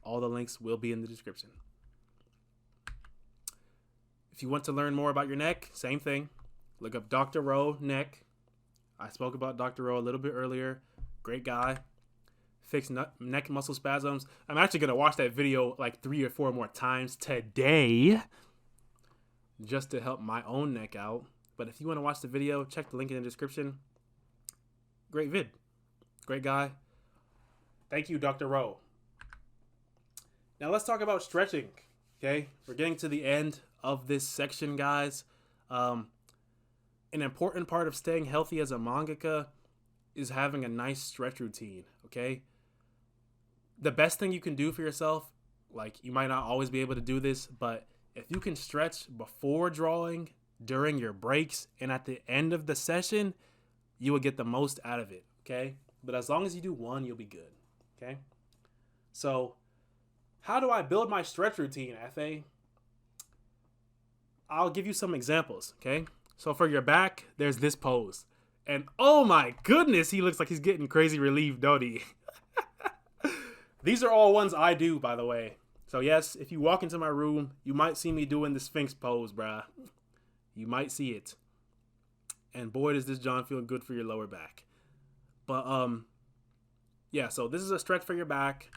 All the links will be in the description. If you want to learn more about your neck, same thing. Look up Dr. Rowe neck. I spoke about Dr. Rowe a little bit earlier. Great guy. Fix neck muscle spasms. I'm actually going to watch that video like 3 or 4 more times today just to help my own neck out. But if you want to watch the video, check the link in the description. Great vid. Great guy. Thank you, Dr. Rowe. Now let's talk about stretching. Okay, we're getting to the end of this section, guys. An important part of staying healthy as a mangaka is having a nice stretch routine. Okay, the best thing you can do for yourself, like, you might not always be able to do this, but if you can stretch before drawing, during your breaks, and at the end of the session, you will get the most out of it. Okay, but as long as you do one, you'll be good. Okay, so how do I build my stretch routine, F.A.? I'll give you some examples, okay? So for your back, there's this pose. And oh my goodness, he looks like he's getting crazy relief, don't he? These are all ones I do, by the way. So yes, if you walk into my room, you might see me doing the Sphinx pose, bruh. You might see it. And boy, does this John feel good for your lower back. But, yeah, so this is a stretch for your back.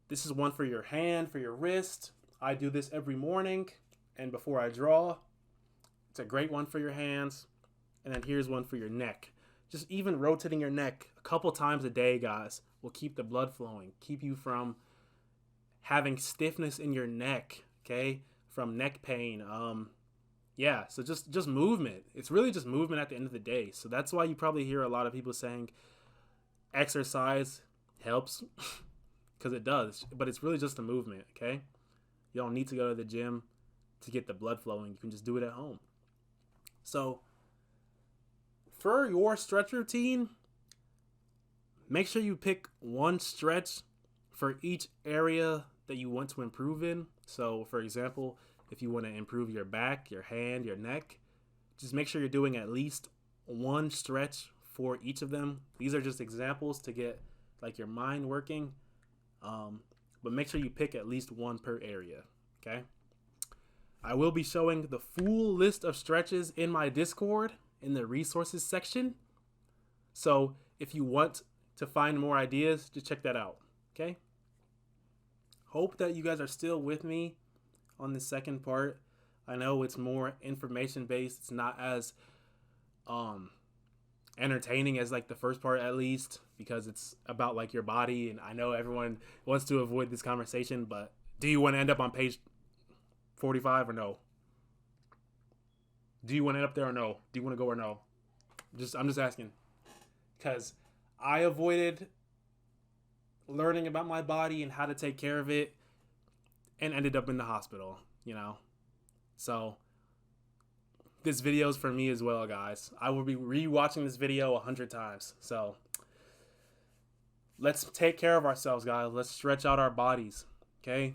This is one for your hand, for your wrist. I do this every morning and before I draw. It's a great one for your hands. And then here's one for your neck. Just even rotating your neck a couple times a day, guys, will keep the blood flowing. Keep you from having stiffness in your neck, okay? From neck pain. Yeah, so just movement. It's really just movement at the end of the day. So that's why you probably hear a lot of people saying exercise helps. Because it does, but it's really just a movement, okay? You don't need to go to the gym to get the blood flowing. You can just do it at home. So, for your stretch routine, make sure you pick one stretch for each area that you want to improve in. So, for example, if you want to improve your back, your hand, your neck, just make sure you're doing at least one stretch for each of them. These are just examples to get like your mind working. But make sure you pick at least one per area, okay? I will be showing the full list of stretches in my Discord in the resources section. So if you want to find more ideas, just check that out, okay? Hope that you guys are still with me on the second part. I know it's more information based. It's not as entertaining as like the first part, at least, because it's about like your body, and I know everyone wants to avoid this conversation, but do you want to end up on page 45 or no? Do you want to end up there or no? Do you want to go or no? I'm just asking, because I avoided learning about my body and how to take care of it and ended up in the hospital, you know? So this video is for me as well, guys. I will be rewatching this video 100 times. So let's take care of ourselves, guys. Let's stretch out our bodies, okay?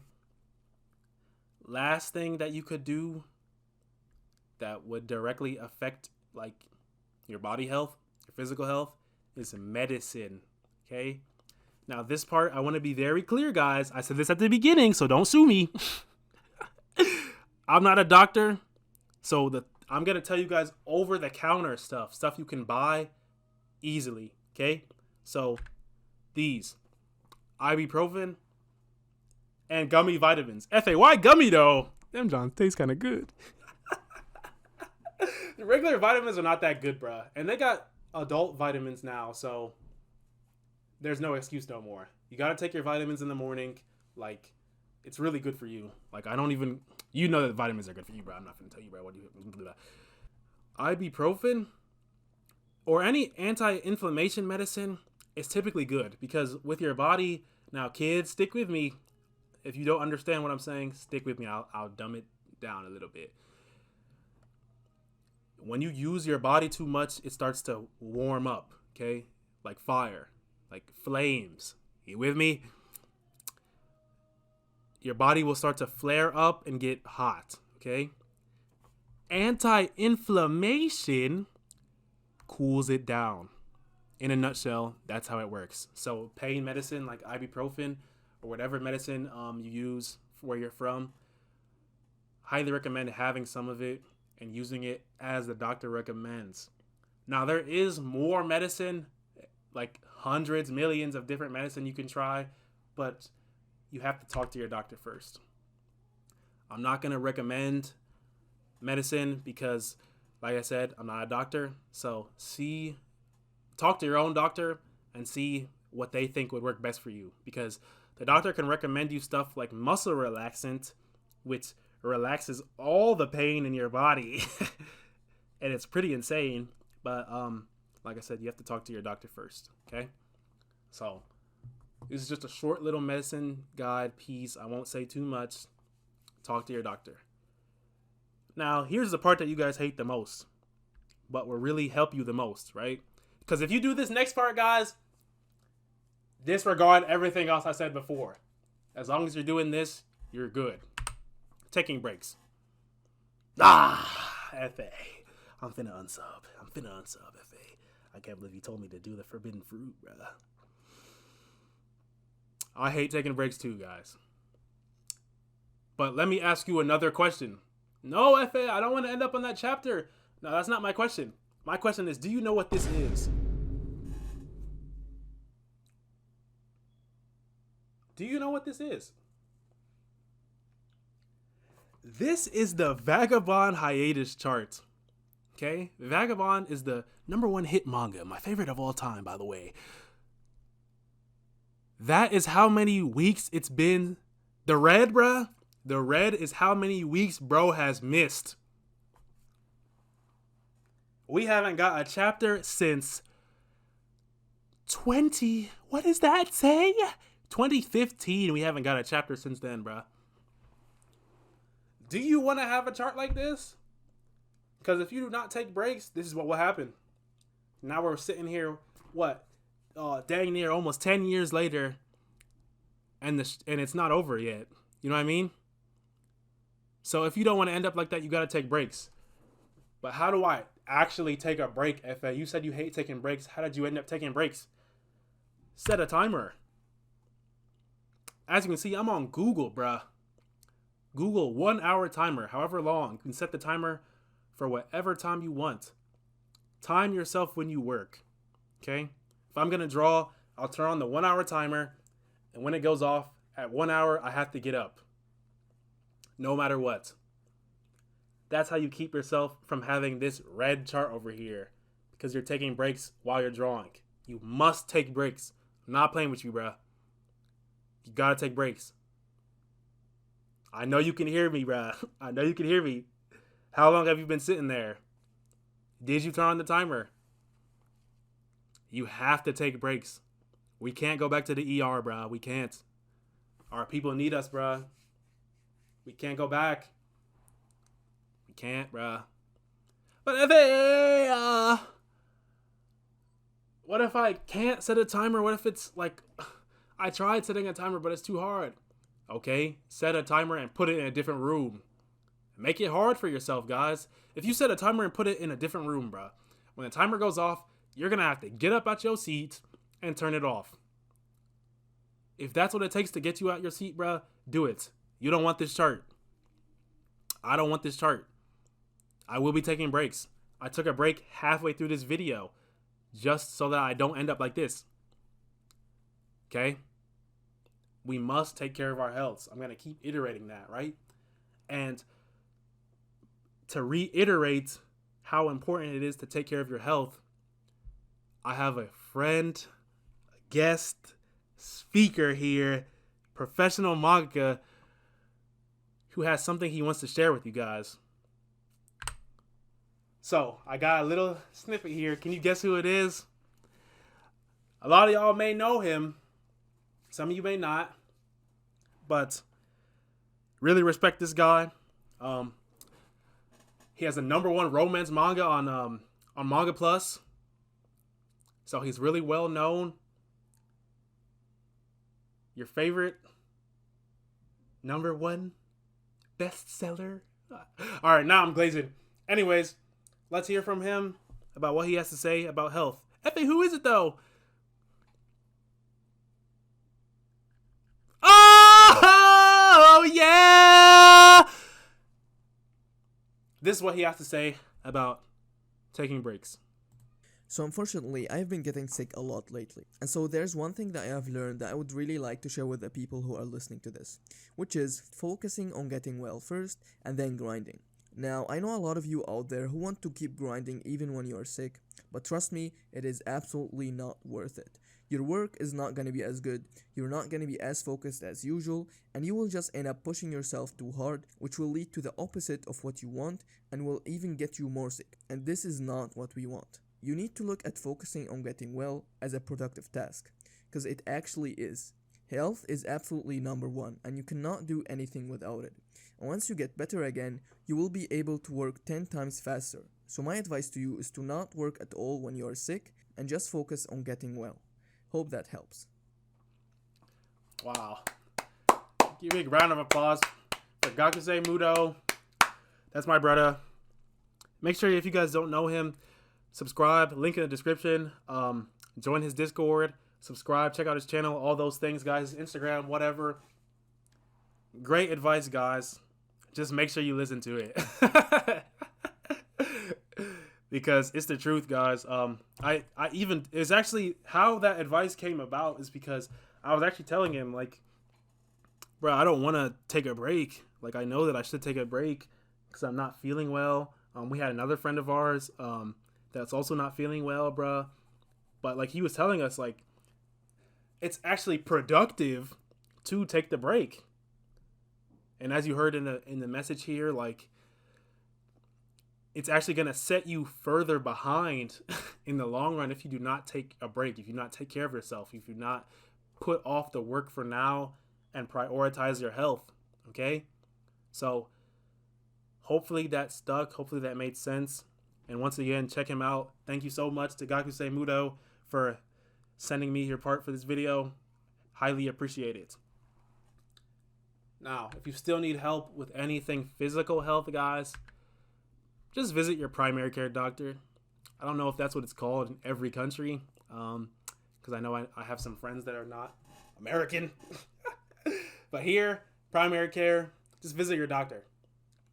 Last thing that you could do that would directly affect like your body health, your physical health, is medicine, okay? Now this part, I want to be very clear, guys. I said this at the beginning, so don't sue me. I'm not a doctor, so I'm going to tell you guys over-the-counter stuff you can buy easily, okay? So, these. Ibuprofen and gummy vitamins. F.A. Gummy, though? Them Johns taste kind of good. The regular vitamins are not that good, bruh. And they got adult vitamins now, so there's no excuse no more. You got to take your vitamins in the morning. Like, it's really good for you. Like, I don't even... You know that vitamins are good for you, bro. I'm not going to tell you, bro. What do you... Ibuprofen or any anti-inflammation medicine is typically good because with your body, Now, kids, stick with me. If you don't understand what I'm saying, stick with me. I'll dumb it down a little bit. When you use your body too much, it starts to warm up, okay? Like fire, like flames. You with me? Your body will start to flare up and get hot, okay? Anti-inflammation cools it down. In a nutshell, that's how it works. So pain medicine like ibuprofen or whatever medicine you use where you're from, highly recommend having some of it and using it as the doctor recommends. Now, there is more medicine, like hundreds, millions of different medicine you can try, but you have to talk to your doctor first. I'm not going to recommend medicine because, like I said, I'm not a doctor. So talk to your own doctor and see what they think would work best for you, because the doctor can recommend you stuff like muscle relaxant, which relaxes all the pain in your body. And it's pretty insane. But like I said, you have to talk to your doctor first. Okay. So this is just a short little medicine guide piece. I won't say too much. Talk to your doctor. Now, here's the part that you guys hate the most, but will really help you the most, right? Because if you do this next part, guys, disregard everything else I said before. As long as you're doing this, you're good. Taking breaks. F.A. I'm finna unsub. F.A. I can't believe you told me to do the forbidden fruit, brother. I hate taking breaks too, guys. But let me ask you another question. No, F.A., I don't want to end up on that chapter. No, that's not my question. My question is, do you know what this is? Do you know what this is? This is the Vagabond Hiatus chart. Okay? Vagabond is the #1 hit manga. My favorite of all time, by the way. That is how many weeks it's been. The red, bruh. The red is how many weeks bro has missed. We haven't got a chapter since what is that saying? 2015. We haven't got a chapter since then, bruh. Do you want to have a chart like this? Because if you do not take breaks, this is what will happen. Now we're sitting here, dang near almost 10 years later, and it's not over yet. You know what I mean? So if you don't want to end up like that, you got to take breaks. But how do I actually take a break, F.A.? You said you hate taking breaks. How did you end up taking breaks? Set a timer. As you can see, I'm on Google, bruh. Google 1 hour timer, however long. You can set the timer for whatever time you want. Time yourself when you work. Okay? If I'm going to draw, I'll turn on the 1 hour timer. And when it goes off at 1 hour, I have to get up. No matter what. That's how you keep yourself from having this red chart over here. Because you're taking breaks while you're drawing. You must take breaks. I'm not playing with you, bruh. You gotta take breaks. I know you can hear me, bruh. I know you can hear me. How long have you been sitting there? Did you turn on the timer? You have to take breaks. We can't go back to the ER, bruh. We can't. Our people need us, bruh. We can't go back. We can't, bruh. But what if I can't set a timer? What if it's like, I tried setting a timer, but it's too hard. Okay, set a timer and put it in a different room. Make it hard for yourself, guys. If you set a timer and put it in a different room, bruh, when the timer goes off, you're going to have to get up out your seat and turn it off. If that's what it takes to get you out your seat, bruh, do it. You don't want this chart. I don't want this chart. I will be taking breaks. I took a break halfway through this video just so that I don't end up like this. Okay? We must take care of our health. I'm going to keep iterating that, right? And to reiterate how important it is to take care of your health, I have a friend, a guest, speaker here, professional mangaka, who has something he wants to share with you guys. So, I got a little snippet here. Can you guess who it is? A lot of y'all may know him. Some of you may not, but really respect this guy. He has a #1 romance manga on Manga Plus, so he's really well known. Your favorite #1 bestseller. All right, now I'm glazing. Anyways, let's hear from him about what he has to say about health. Effie, who is it though? Oh yeah! This is what he has to say about taking breaks. So unfortunately, I've been getting sick a lot lately. And so there's one thing that I have learned that I would really like to share with the people who are listening to this, which is focusing on getting well first and then grinding. Now, I know a lot of you out there who want to keep grinding even when you are sick, but trust me, it is absolutely not worth it. Your work is not going to be as good, you're not going to be as focused as usual, and you will just end up pushing yourself too hard, which will lead to the opposite of what you want and will even get you more sick. And this is not what we want. You need to look at focusing on getting well as a productive task, because it actually is. Health is absolutely #1, and you cannot do anything without it. And once you get better again, you will be able to work 10 times faster. So my advice to you is to not work at all when you are sick, and just focus on getting well. Hope that helps. Wow. Give me a round of applause for Gakusei Mudo. That's my brother. Make sure if you guys don't know him, subscribe, link in the description. Join his Discord, subscribe, check out his channel, all those things, guys. Instagram, whatever. Great advice, guys. Just make sure you listen to it. Because it's the truth, guys. It's actually how that advice came about is because I was actually telling him, like, bro, I don't want to take a break. Like, I know that I should take a break because I'm not feeling well. We had another friend of ours, that's also not feeling well, bruh. But like he was telling us, like, it's actually productive to take the break. And as you heard in the message here, like, it's actually gonna set you further behind in the long run if you do not take a break, if you do not take care of yourself, if you do not put off the work for now and prioritize your health. Okay? So hopefully that stuck. Hopefully that made sense. And once again, check him out. Thank you so much to Gakusei Mudo for sending me your part for this video. Highly appreciate it. Now, if you still need help with anything physical health, guys, just visit your primary care doctor. I don't know if that's what it's called in every country, because I know I have some friends that are not American. But here, primary care, just visit your doctor.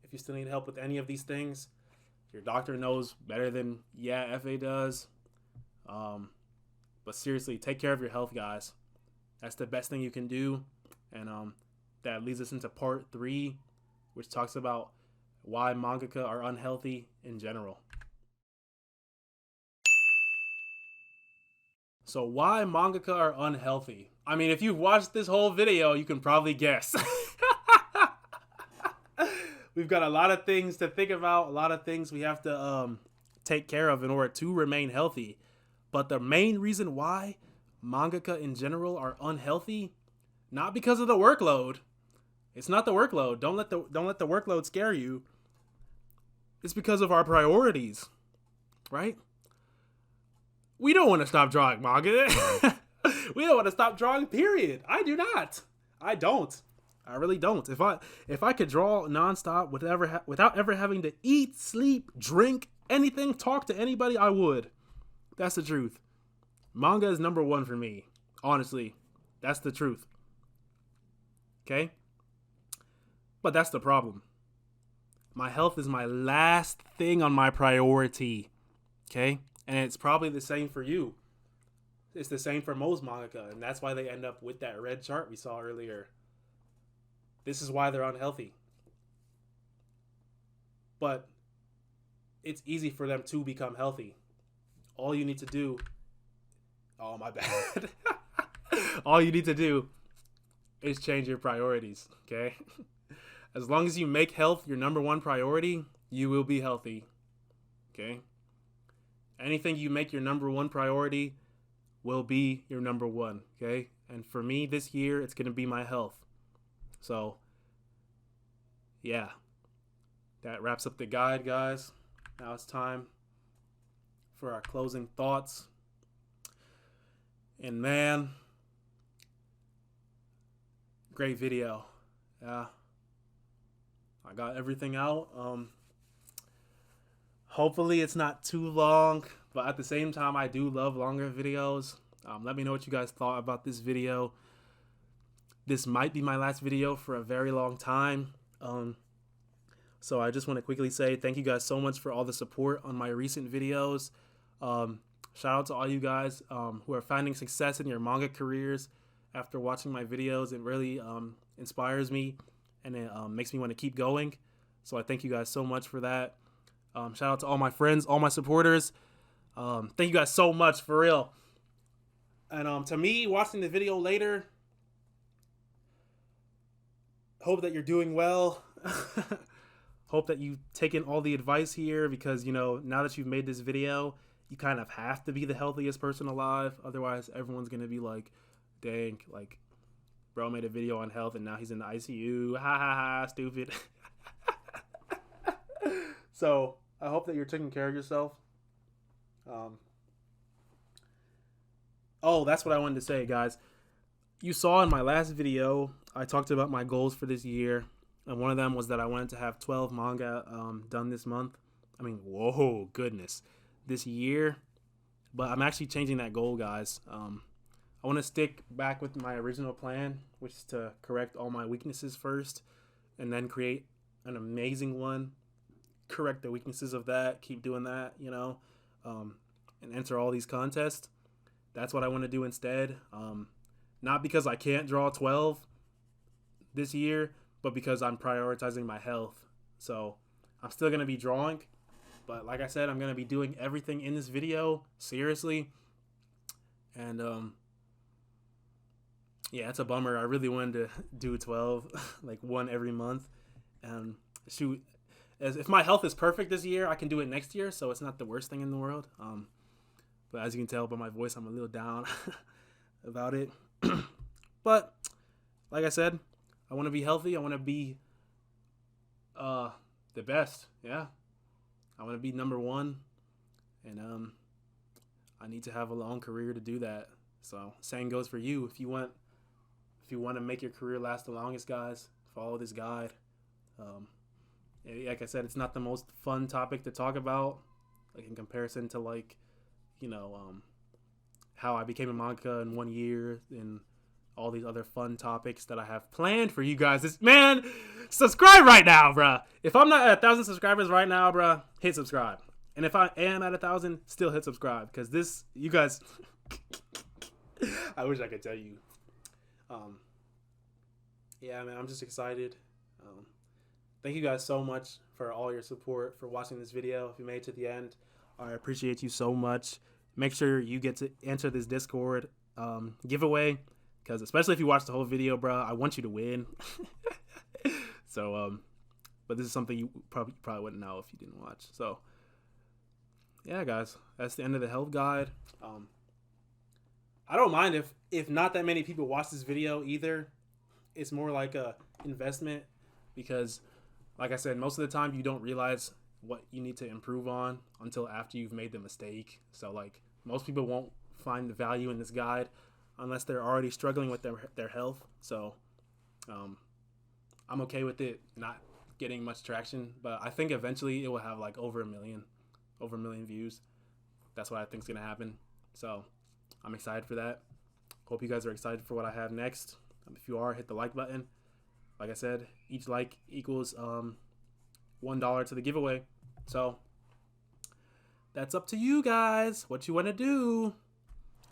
If you still need help with any of these things, your doctor knows better than yeaefe does. But seriously, take care of your health, guys. That's the best thing you can do. And that leads us into part 3, which talks about why mangaka are unhealthy in general. So why mangaka are unhealthy? I mean, if you've watched this whole video, you can probably guess. We've got a lot of things to think about, a lot of things we have to take care of in order to remain healthy. But the main reason why mangaka in general are unhealthy, not because of the workload. It's not the workload. Don't let the workload scare you. It's because of our priorities, right? We don't want to stop drawing manga. We don't want to stop drawing, period. I do not. I don't. I really don't. If I could draw nonstop without ever having to eat, sleep, drink, anything, talk to anybody, I would. That's the truth. Manga is #1 for me. Honestly, that's the truth. Okay? But that's the problem. My health is my last thing on my priority. Okay? And it's probably the same for you. It's the same for most mangaka, and that's why they end up with that red chart we saw earlier. This is why they're unhealthy. But it's easy for them to become healthy. All you need to do... Oh, my bad. All you need to do is change your priorities, okay? As long as you make health your #1 priority, you will be healthy, okay? Anything you make your #1 priority will be your #1, okay? And for me this year, it's going to be my health. So, yeah. That wraps up the guide, guys. Now it's time for our closing thoughts. And man, great video. Yeah. I got everything out. Hopefully it's not too long, but at the same time, I do love longer videos. Let me know what you guys thought about this video. This might be my last video for a very long time. So I just want to quickly say thank you guys so much for all the support on my recent videos. Shout out to all you guys who are finding success in your manga careers after watching my videos. It really inspires me, and it makes me want to keep going. So I thank you guys so much for that. Shout out to all my friends, all my supporters. Thank you guys so much, for real. And to me, watching the video later, hope that you're doing well. Hope that you've taken all the advice here, because, you know, now that you've made this video, you kind of have to be the healthiest person alive. Otherwise, everyone's going to be like, dang, like, bro made a video on health and now he's in the ICU. Ha ha ha, stupid. So, I hope that you're taking care of yourself. Oh, that's what I wanted to say, guys. You saw in my last video, I talked about my goals for this year. And one of them was that I wanted to have 12 manga done this month. I mean, whoa, goodness. This year. But I'm actually changing that goal, guys. I want to stick back with my original plan, which is to correct all my weaknesses first, and then create an amazing one. Correct the weaknesses of that. Keep doing that, you know, and enter all these contests. That's what I want to do instead. Not because I can't draw 12 this year, but because I'm prioritizing my health. So I'm still going to be drawing, but like I said, I'm going to be doing everything in this video seriously. And yeah, it's a bummer. I really wanted to do 12, like one every month. And shoot, if my health is perfect this year, I can do it next year, so it's not the worst thing in the world. But as you can tell by my voice, I'm a little down about it. But like I said, I want to be healthy. I want to be the best. Yeah, I want to be number one, and I need to have a long career to do that. So same goes for you. If you want to make your career last the longest, guys, follow this guide. Like I said, it's not the most fun topic to talk about, like in comparison to, like, you know, how I became a mangaka in 1 year and all these other fun topics that I have planned for you guys. Man, subscribe right now, bruh. If I'm not at 1,000 subscribers right now, bruh, hit subscribe. And if I am at 1,000, still hit subscribe, because this, you guys, I wish I could tell you. Yeah, man, I'm just excited. Thank you guys so much for all your support, for watching this video. If you made it to the end, I appreciate you so much. Make sure you get to enter this Discord giveaway, because especially if you watch the whole video, bro, I want you to win. So, but this is something you probably wouldn't know if you didn't watch. So, yeah, guys, that's the end of the health guide. I don't mind if not that many people watch this video either. It's more like a investment, because, like I said, most of the time you don't realize what you need to improve on until after you've made the mistake. So, like, most people won't find the value in this guide unless they're already struggling with their health. So, I'm okay with it not getting much traction, but I think eventually it will have like over a million views. That's what I think is going to happen. So, I'm excited for that. Hope you guys are excited for what I have next. If you are, hit the like button. Like I said, each like equals $1 to the giveaway. So that's up to you guys. What you want to do?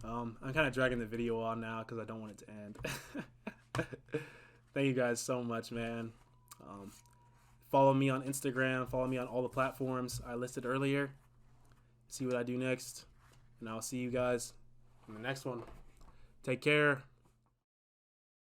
I'm kind of dragging the video on now because I don't want it to end. Thank you guys so much, man. Follow me on Instagram. Follow me on all the platforms I listed earlier. See what I do next. And I'll see you guys in the next one. Take care.